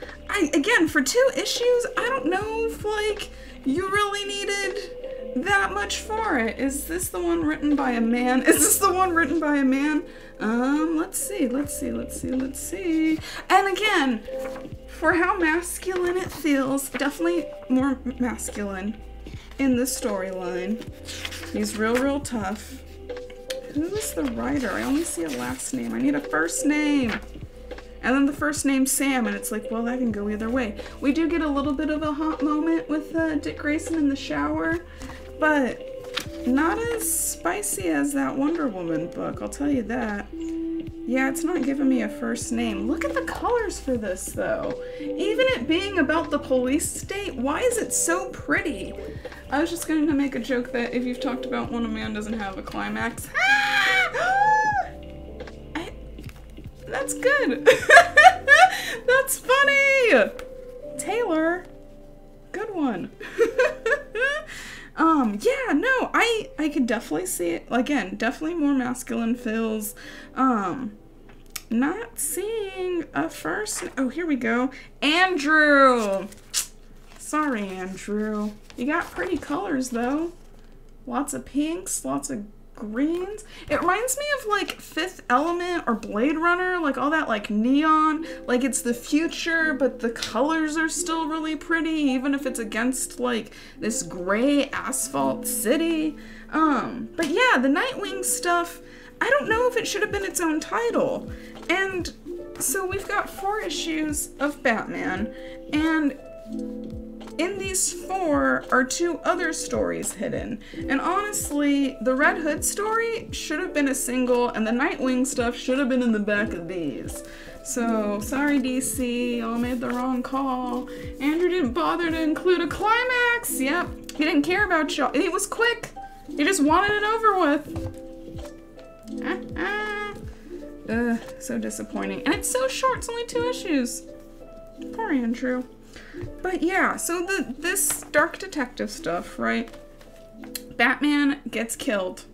again, for 2 issues, I don't know if, like, you really needed that much for it. Is this the one written by a man? Is this the one written by a man? Let's see. And again, for how masculine it feels, definitely more masculine in this storyline. He's real tough. Who is the writer? I only see a last name. I need a first name. And then the first name Sam, and it's like, well, that can go either way. We do get a little bit of a hot moment with Dick Grayson in the shower, but not as spicy as that Wonder Woman book, I'll tell you that. Yeah, it's not giving me a first name. Look at the colors for this, though. Even it being about the police state, why is it so pretty? I was just going to make a joke that if you've talked about when a man doesn't have a climax, that's good. That's funny. Taylor, good one. Yeah, no, I could definitely see it. Again, definitely more masculine feels. Not seeing a first. Oh, here we go. Andrew! Sorry, Andrew. You got pretty colors, though. Lots of pinks, lots of greens. It reminds me of, like, Fifth Element or Blade Runner. Like, all that, like, neon. Like, it's the future, but the colors are still really pretty, even if it's against, like, this gray asphalt city. But yeah, the Nightwing stuff, I don't know if it should have been its own title. And so we've got 4 issues of Batman, and in these 4 are 2 other stories hidden. And honestly, the Red Hood story should have been a single, and the Nightwing stuff should have been in the back of these. So, sorry DC, y'all made the wrong call. Andrew didn't bother to include a climax. Yep, he didn't care about y'all. It was quick. He just wanted it over with. So disappointing. And it's so short, it's only 2 issues. Poor Andrew. But yeah, so this dark detective stuff, right? Batman gets killed,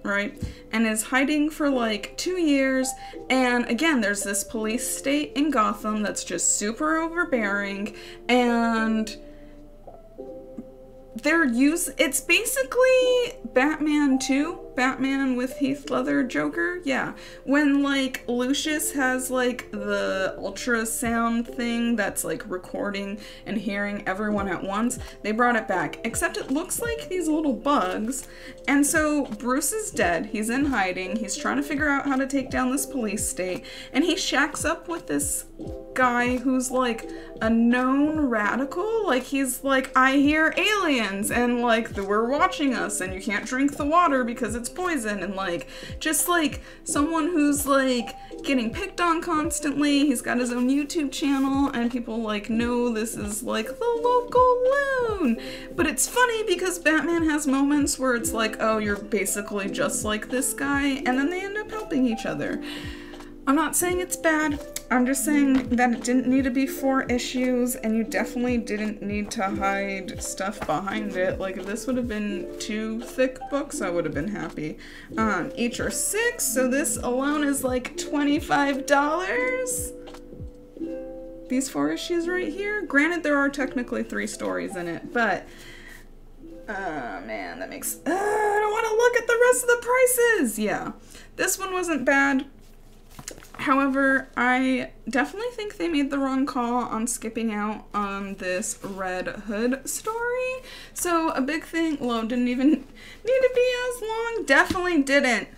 right? And is hiding for like 2 years. And again, there's this police state in Gotham that's just super overbearing. And it's basically Batman 2, Batman with Heath Ledger Joker, yeah. When, like, Lucius has, like, the ultrasound thing that's, like, recording and hearing everyone at once, they brought it back. Except it looks like these little bugs, and so Bruce is dead, he's in hiding, he's trying to figure out how to take down this police state, and he shacks up with this guy who's, like, a known radical. Like, he's like, I hear aliens, and, like, we're watching us, and you can't drink the water because it's poison, and, like, just, like, someone who's, like, getting picked on constantly. He's got his own YouTube channel, and people, like, know this is, like, the local loon. But it's funny because Batman has moments where it's like, oh, you're basically just like this guy, and then they end up helping each other. I'm not saying it's bad, I'm just saying that it didn't need to be 4 issues, and you definitely didn't need to hide stuff behind it. Like, if this would have been 2 thick books, I would have been happy. Each are 6, so this alone is like $25. These 4 issues right here. Granted, there are technically 3 stories in it, but man, that makes, I don't want to look at the rest of the prices. Yeah, this one wasn't bad. However, I definitely think they made the wrong call on skipping out on this Red Hood story. So a big thing, well, didn't even need to be as long. Definitely didn't.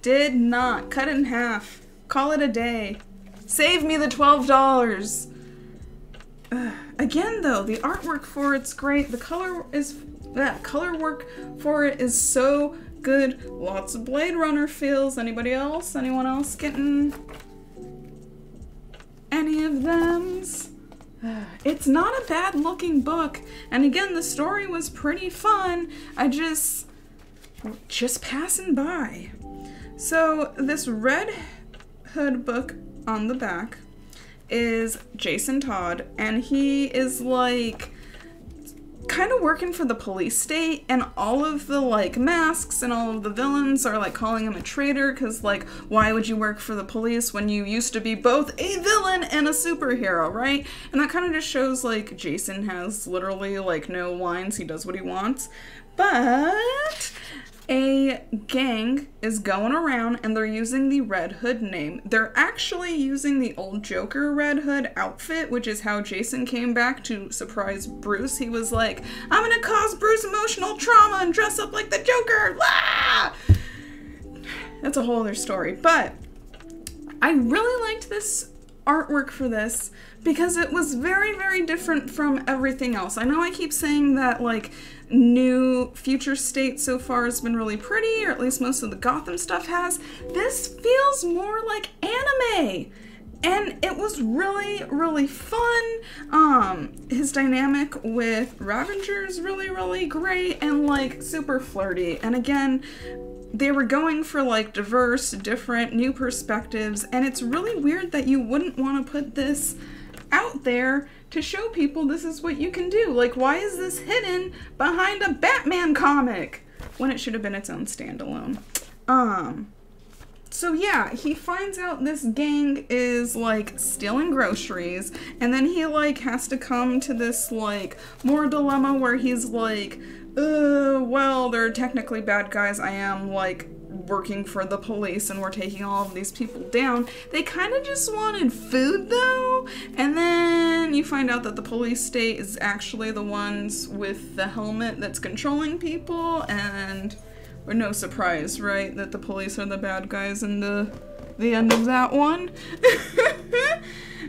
Did not. Cut it in half. Call it a day. Save me the $12. Again, though, the artwork for it's great. The color work for it is so good. Lots of Blade Runner feels. Anybody else? Anyone else getting any of thems? It's not a bad looking book. And again, the story was pretty fun. I just passing by. So this Red Hood book on the back is Jason Todd, and he is like kind of working for the police state, and all of the like masks and all of the villains are like calling him a traitor because like, why would you work for the police when you used to be both a villain and a superhero, right? And that kind of just shows like Jason has literally like no lines, he does what he wants. But a gang is going around and they're using the Red Hood name. They're actually using the old Joker Red Hood outfit, which is how Jason came back to surprise Bruce. He was like, I'm gonna cause Bruce emotional trauma and dress up like the Joker. Ah! That's a whole other story. But I really liked this artwork for this because it was very, very different from everything else. I know I keep saying that like new future state so far has been really pretty, or at least most of the Gotham stuff has. This feels more like anime, and it was really, really fun. His dynamic with Ravager is really, really great and like super flirty. And again, they were going for like diverse, different, new perspectives, and it's really weird that you wouldn't want to put this out there to show people this is what you can do. Like, why is this hidden behind a Batman comic when it should have been its own standalone? So yeah, he finds out this gang is, like, stealing groceries, and then he, like, has to come to this, like, more dilemma where he's like, well, they're technically bad guys. I am, like, working for the police, and we're taking all of these people down. They kind of just wanted food, though, and then you find out that the police state is actually the ones with the helmet that's controlling people, and... or no surprise, right? That the police are the bad guys in the end of that one.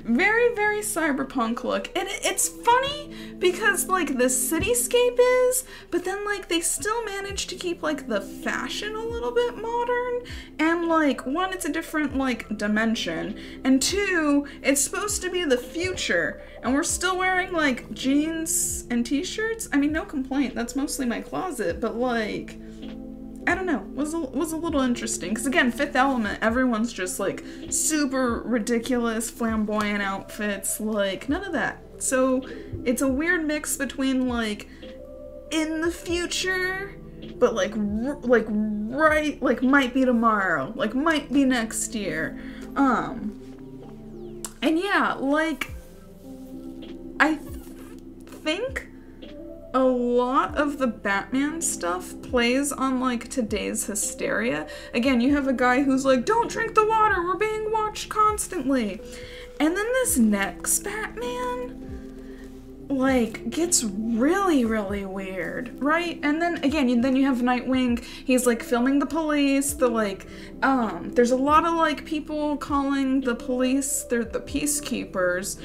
Very, very cyberpunk look. And it's funny because, like, the cityscape is, but then, like, they still manage to keep, like, the fashion a little bit modern. And, like, one, it's a different, like, dimension. And two, it's supposed to be the future. And we're still wearing, like, jeans and t-shirts. I mean, no complaint. That's mostly my closet. But, like... I don't know, was a little interesting. Because again, Fifth Element, everyone's just like super ridiculous, flamboyant outfits, like none of that. So it's a weird mix between like in the future, but like right, like might be tomorrow, like might be next year. And yeah, like I think a lot of the Batman stuff plays on, like, today's hysteria. Again, you have a guy who's like, don't drink the water, we're being watched constantly. And then this next Batman, like, gets really, really weird, right? And then, again, then you have Nightwing, he's, like, filming the police, there's a lot of, like, people calling the police, they're the peacekeepers,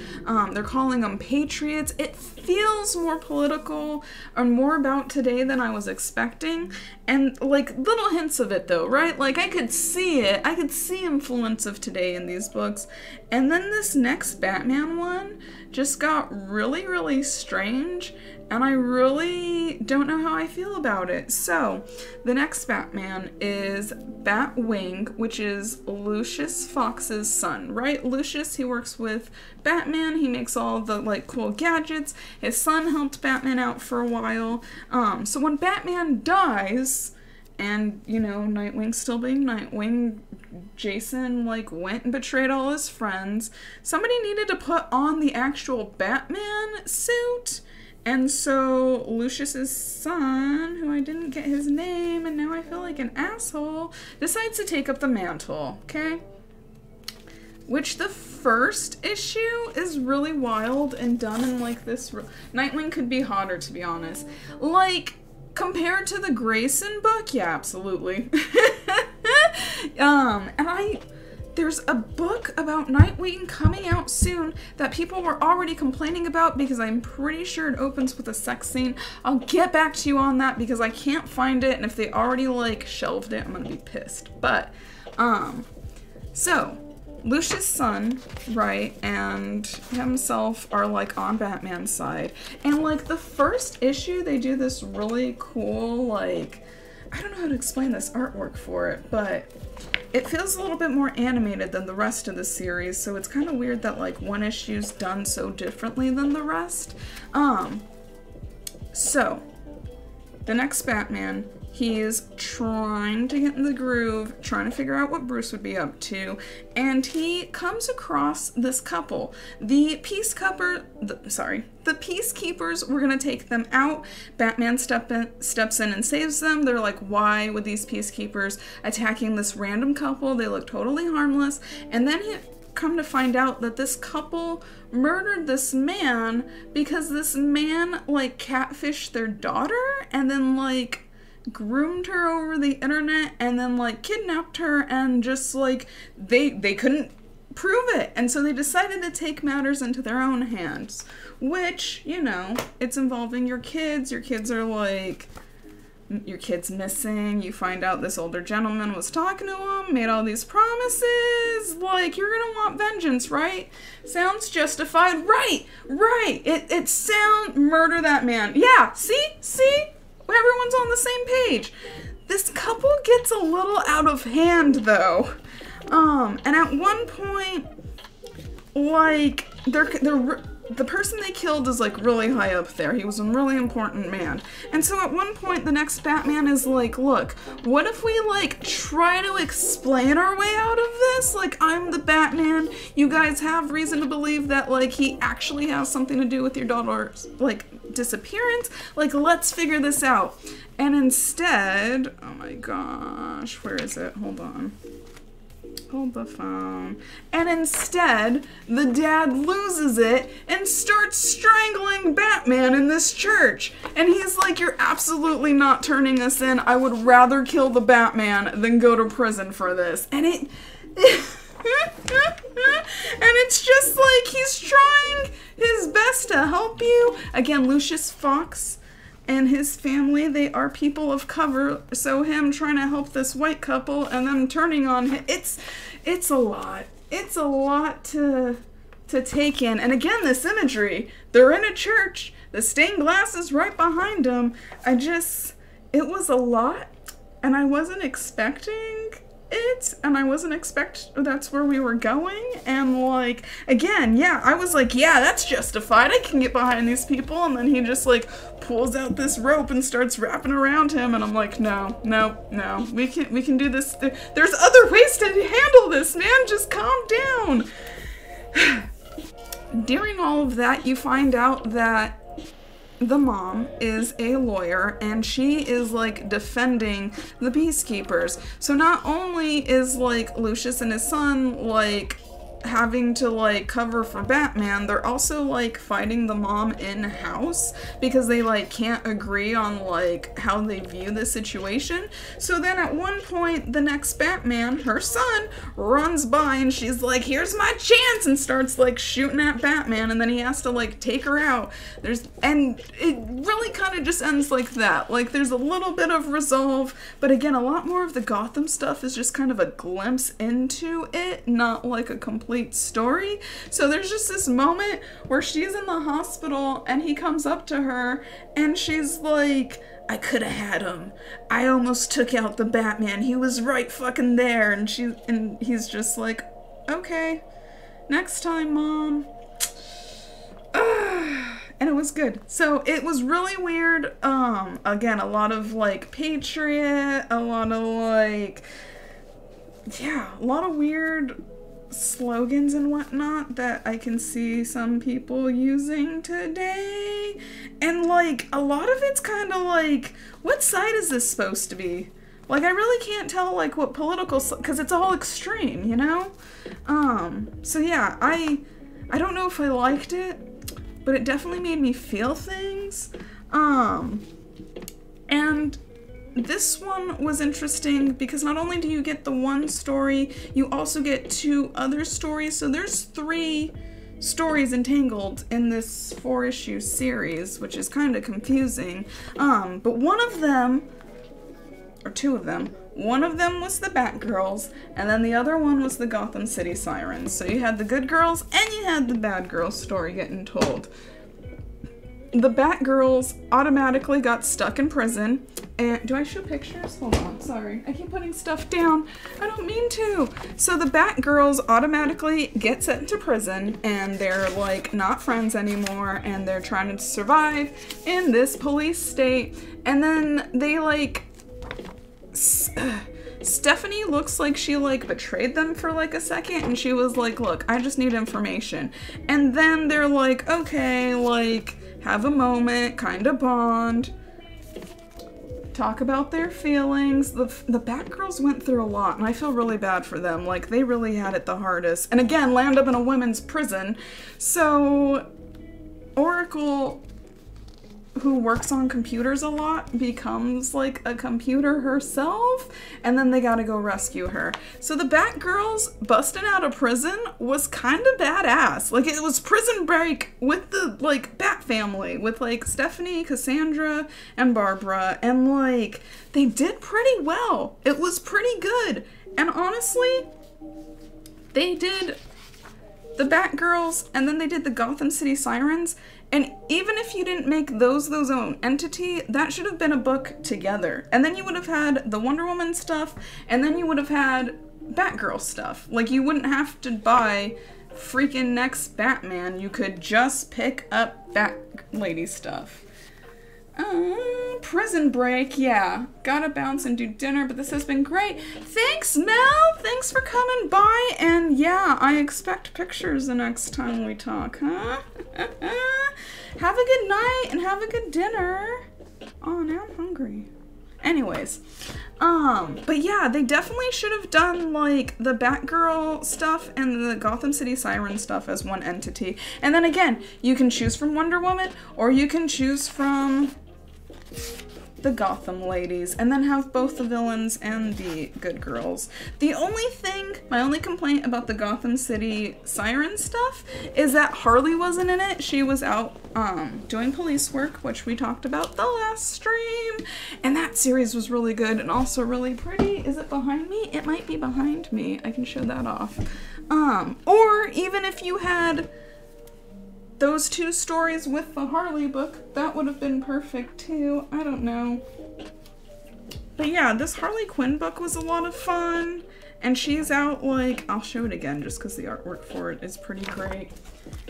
they're calling them patriots. It feels more political and more about today than I was expecting, and, like, little hints of it, though, right? Like, I could see it, I could see influence of today in these books, and then this next Batman one just got really, really strange, and I really don't know how I feel about it. So, the next Batman is Batwing, which is Lucius Fox's son, right? Lucius, he works with Batman, he makes all the, like, cool gadgets. His son helped Batman out for a while. So when Batman dies, and, you know, Nightwing still being Nightwing, Jason, like, went and betrayed all his friends. Somebody needed to put on the actual Batman suit. And so Lucius's son, who I didn't get his name, and now I feel like an asshole, decides to take up the mantle, okay? Which the first issue is really wild and done in, like, this... Nightwing could be hotter, to be honest. Like, compared to the Grayson book, yeah, absolutely. There's a book about Nightwing coming out soon that people were already complaining about because I'm pretty sure it opens with a sex scene. I'll get back to you on that because I can't find it, and if they already, like, shelved it, I'm gonna be pissed. But, so... Lucius' son, right, and himself are, like, on Batman's side. And, like, the first issue, they do this really cool, like, I don't know how to explain this artwork for it, but it feels a little bit more animated than the rest of the series, so it's kind of weird that, like, one issue's done so differently than the rest. So, the next Batman, he's trying to get in the groove, trying to figure out what Bruce would be up to, and he comes across this couple. The Peacekeepers were gonna take them out. Batman steps in and saves them. They're like, why would these Peacekeepers attacking this random couple? They look totally harmless. And then he come to find out that this couple murdered this man because this man, like, catfished their daughter and then, like, groomed her over the internet and then, like, kidnapped her, and just, like, they couldn't prove it, and so they decided to take matters into their own hands, which, you know, it's involving your kids are, like, your kid's missing, you find out this older gentleman was talking to him, made all these promises, like, you're gonna want vengeance, right? Sounds justified, right, it sound, murder that man, yeah, see? Everyone's on the same page. This couple gets a little out of hand, though. And at one point, like, the person they killed is like really high up there. He was a really important man. And so at one point the next Batman is like, look, what if we like try to explain our way out of this? Like, I'm the Batman. You guys have reason to believe that like he actually has something to do with your daughter's like disappearance. Like, let's figure this out. And instead, oh my gosh, where is it? Hold on. Hold the phone. And instead, the dad loses it and starts strangling Batman in this church. And he's like, you're absolutely not turning us in. I would rather kill the Batman than go to prison for this. And and it's just like, he's trying his best to help you. Again, Lucius Fox and his family, they are people of color, so him trying to help this white couple and them turning on him, it's a lot. It's a lot to take in. And again, this imagery, they're in a church, the stained glass is right behind them. It was a lot, and I wasn't expecting it, and I wasn't that's where we were going. And like, again, yeah, I was like, yeah, that's justified, I can get behind these people. And then he just like pulls out this rope and starts wrapping around him, and I'm like, no, we can do this. There's other ways to handle this, man, just calm down. During all of that, you find out that the mom is a lawyer, and she is like defending the peacekeepers. So not only is like Lucius and his son like having to like cover for Batman, they're also like fighting the mom in-house because they like can't agree on like how they view the situation. So then at one point, the next Batman, her son, runs by and she's like, here's my chance, and starts like shooting at Batman, and then he has to like take her out. And it really kind of just ends like that. Like, there's a little bit of resolve, but again, a lot more of the Gotham stuff is just kind of a glimpse into it, not like a complete story. So there's just this moment where she's in the hospital and he comes up to her and she's like, I could have had him. I almost took out the Batman. He was right fucking there. And he's just like, okay, next time, Mom. And it was good. So it was really weird. Again, a lot of like Patriot, a lot of like, yeah, a lot of weird slogans and whatnot that I can see some people using today. And like, a lot of it's kind of like, what side is this supposed to be? Like, I really can't tell like what political, because it's all extreme, you know? So yeah, I don't know if I liked it, but it definitely made me feel things. And this one was interesting because not only do you get the one story, you also get two other stories. So there's 3 stories entangled in this 4-issue series, which is kind of confusing. But one of them, or 2 of them, one of them was the Batgirls, and then the other one was the Gotham City Sirens. So you had the good girls and you had the bad girls story getting told. The Batgirls automatically got stuck in prison. And do I show pictures? Hold on, sorry. I keep putting stuff down. I don't mean to. So the Batgirls automatically get sent to prison, and they're like not friends anymore, and they're trying to survive in this police state. And then they like, Stephanie looks like she like betrayed them for like a second, and she was like, look, I just need information. And then they're like, okay, like, have a moment, kind of bond, talk about their feelings. The Batgirls went through a lot, and I feel really bad for them. Like, they really had it the hardest. And again, land up in a women's prison. So Oracle, who works on computers a lot, becomes like a computer herself, and then they gotta go rescue her. So the Batgirls busting out of prison was kind of badass. Like, it was Prison Break with the like Bat family, with like Stephanie, Cassandra, and Barbara, and like they did pretty well. It was pretty good. And honestly, they did the Batgirls, and then they did the Gotham City Sirens. And even if you didn't make those own entity, that should have been a book together. And then you would have had the Wonder Woman stuff, and then you would have had Batgirl stuff. Like, you wouldn't have to buy freaking next Batman, you could just pick up Bat Lady stuff. Prison break, yeah. Gotta bounce and do dinner, but this has been great. Thanks, Mel! Thanks for coming by, and yeah, I expect pictures the next time we talk, huh? Have a good night, and have a good dinner. Oh, now I'm hungry. Anyways, but yeah, they definitely should have done, like, the Batgirl stuff and the Gotham City Siren stuff as one entity. And then again, you can choose from Wonder Woman, or you can choose from the Gotham ladies, and then have both the villains and the good girls. The only thing, my only complaint about the Gotham City Siren stuff is that Harley wasn't in it. She was out doing police work, which we talked about the last stream, and that series was really good and also really pretty. Is it behind me? It might be behind me. I can show that off. Or even if you had those two stories with the Harley book, that would have been perfect too. I don't know. But yeah, this Harley Quinn book was a lot of fun. And she's out, like, I'll show it again just because the artwork for it is pretty great.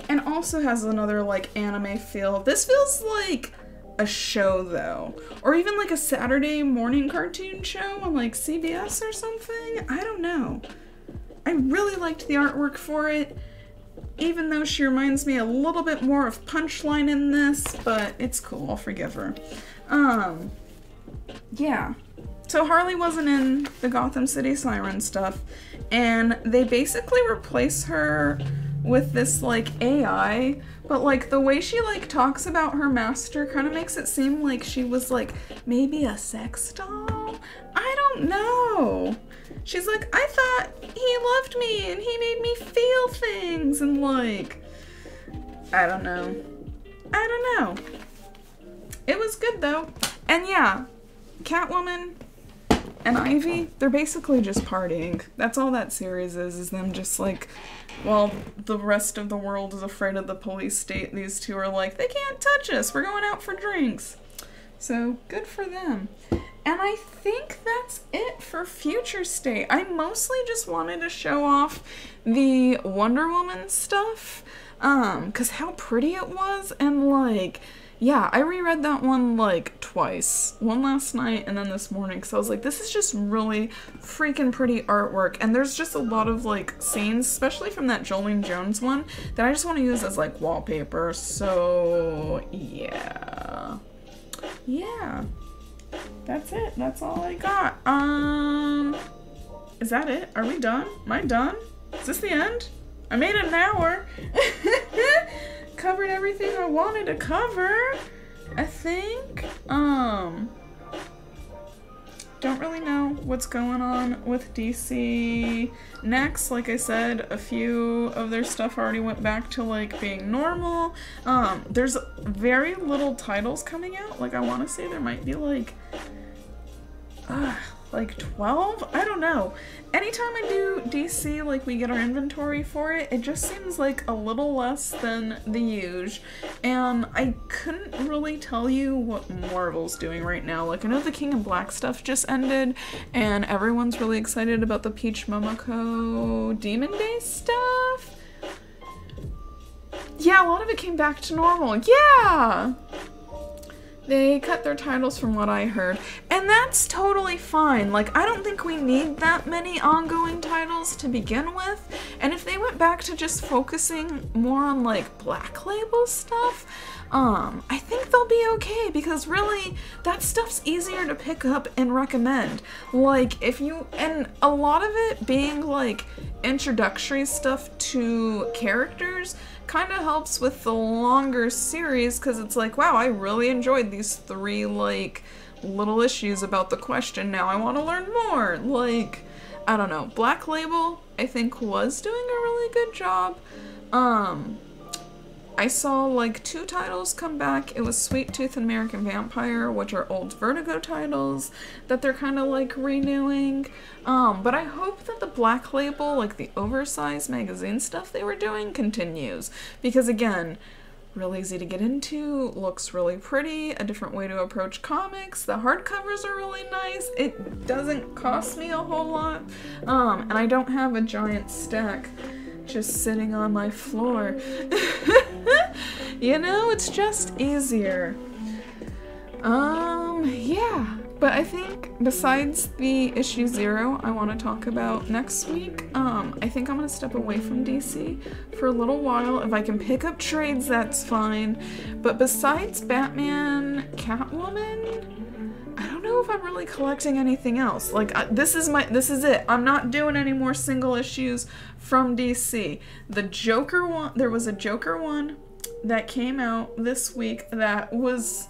And also has another, like, anime feel. This feels like a show, though. Or even, like, a Saturday morning cartoon show on, like, CBS or something. I don't know. I really liked the artwork for it. Even though she reminds me a little bit more of Punchline in this, but it's cool, I'll forgive her. Yeah. So Harley wasn't in the Gotham City Siren stuff, and they basically replace her with this, like, AI, but, like, the way she, like, talks about her master kind of makes it seem like she was, like, maybe a sex doll? I don't know. She's like, I thought he loved me and he made me feel things, and, like, I don't know. I don't know. It was good, though. And yeah, Catwoman and Ivy, they're basically just partying. That's all that series is them just, like, while the rest of the world is afraid of the police state, these two are like, they can't touch us, we're going out for drinks. So, good for them. And I think that's it for Future State. I mostly just wanted to show off the Wonder Woman stuff, because how pretty it was, and, like, yeah, I reread that one, like, twice. One last night and then this morning, because I was like, this is just really freaking pretty artwork, and there's just a lot of, like, scenes, especially from that Jolene Jones one, that I just want to use as, like, wallpaper, so, yeah. Yeah. That's it. That's all I got. Is that it? Are we done? Am I done? Is this the end? I made it an hour. Covered everything I wanted to cover, I think. Don't really know what's going on with DC next. Like I said, a few of their stuff already went back to, like, being normal. There's very little titles coming out. Like, I want to say there might be, like 12? I don't know. Anytime I do DC, like, we get our inventory for it, it just seems like a little less than the usual. And I couldn't really tell you what Marvel's doing right now. Like, I know the King in Black stuff just ended, and everyone's really excited about the Peach Momoko Demon Day stuff. Yeah, a lot of it came back to normal. Yeah! They cut their titles from what I heard, and that's totally fine. Like, I don't think we need that many ongoing titles to begin with, and if they went back to just focusing more on, like, Black Label stuff, I think they'll be okay, because really, that stuff's easier to pick up and recommend. Like, if you, and a lot of it being, like, introductory stuff to characters kind of helps with the longer series, because it's like, wow, I really enjoyed these 3, like, little issues about the question, now I want to learn more. Like, I don't know. Black Label, I think, was doing a really good job. I saw, like, 2 titles come back. It was Sweet Tooth and American Vampire, which are old Vertigo titles that they're kind of, like, renewing. But I hope that the Black Label, like, the oversized magazine stuff they were doing continues. Because, again, really easy to get into, looks really pretty, a different way to approach comics. The hardcovers are really nice. It doesn't cost me a whole lot. And I don't have a giant stack just sitting on my floor. You know, it's just easier. Yeah. But I think besides the issue 0 I want to talk about next week, I think I'm going to step away from DC for a little while. If I can pick up trades, that's fine. But besides Batman, Catwoman, I don't know if I'm really collecting anything else. Like, this is it. I'm not doing any more single issues from DC. The Joker one, there was a Joker one that came out this week that was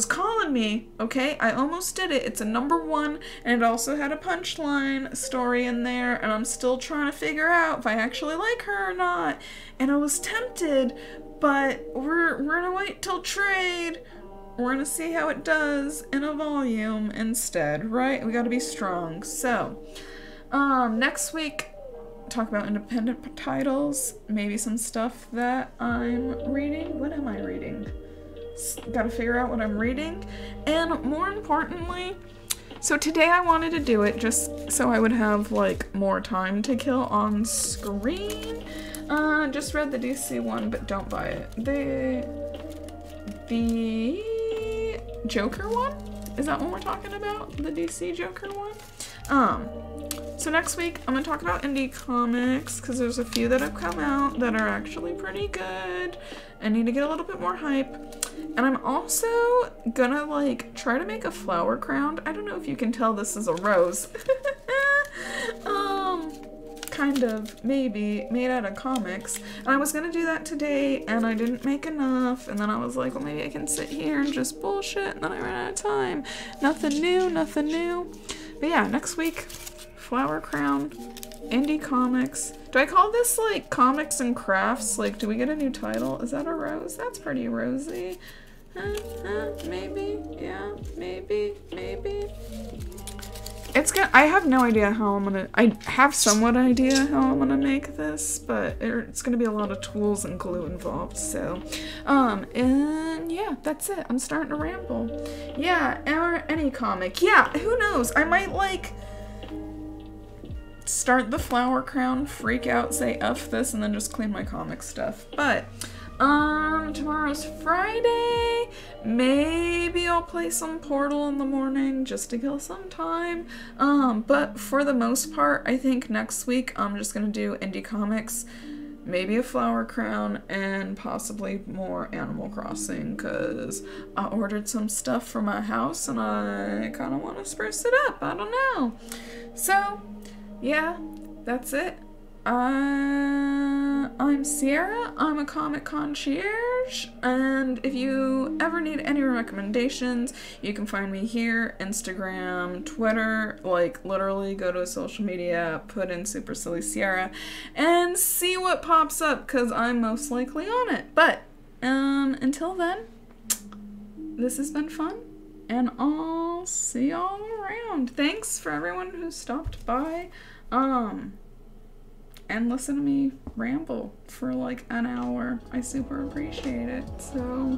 calling me, okay? I almost did it. It's a #1, and it also had a punchline story in there, and I'm still trying to figure out if I actually like her or not. And I was tempted, but we're gonna wait till trade. We're gonna see how it does in a volume instead, right? We gotta be strong. So, next week, talk about independent titles, maybe some stuff that I'm reading. What am I reading? Gotta figure out what I'm reading. And more importantly, so today I wanted to do it just so I would have like more time to kill on screen. Just read the DC one, but don't buy it. The Joker one? Is that what we're talking about? The DC Joker one? So next week I'm gonna talk about indie comics because there's a few that have come out that are actually pretty good. I need to get a little bit more hype. And I'm also gonna like try to make a flower crown. I don't know if you can tell this is a rose. Kind of, maybe, made out of comics. And I was gonna do that today and I didn't make enough. And then I was like, well, maybe I can sit here and just bullshit. And then I ran out of time. Nothing new, nothing new. But yeah, next week, flower crown, indie comics. Do I call this like comics and crafts? Like, do we get a new title? Is that a rose? That's pretty rosy. Maybe, yeah, maybe. It's gonna, I have no idea how I'm gonna, I have somewhat idea how I'm gonna make this, but it's gonna be a lot of tools and glue involved, so, and yeah, that's it. I'm starting to ramble. Yeah, or any comic. Yeah, who knows? I might, like, start the flower crown, freak out, say F this, and then just clean my comic stuff. But, tomorrow's Friday. Maybe I'll play some Portal in the morning just to kill some time. But for the most part, I think next week I'm just gonna do indie comics, maybe a flower crown, and possibly more Animal Crossing, because I ordered some stuff for my house and I kind of want to spruce it up. I don't know. So, yeah, that's it. I'm Sierra, I'm a comic concierge, and if you ever need any recommendations, you can find me here, Instagram, Twitter, like literally go to a social media, put in Super Silly Sierra, and see what pops up, because I'm most likely on it. But, until then, this has been fun, and I'll see y'all around. Thanks for everyone who stopped by, and listen to me ramble for like an hour. I super appreciate it. So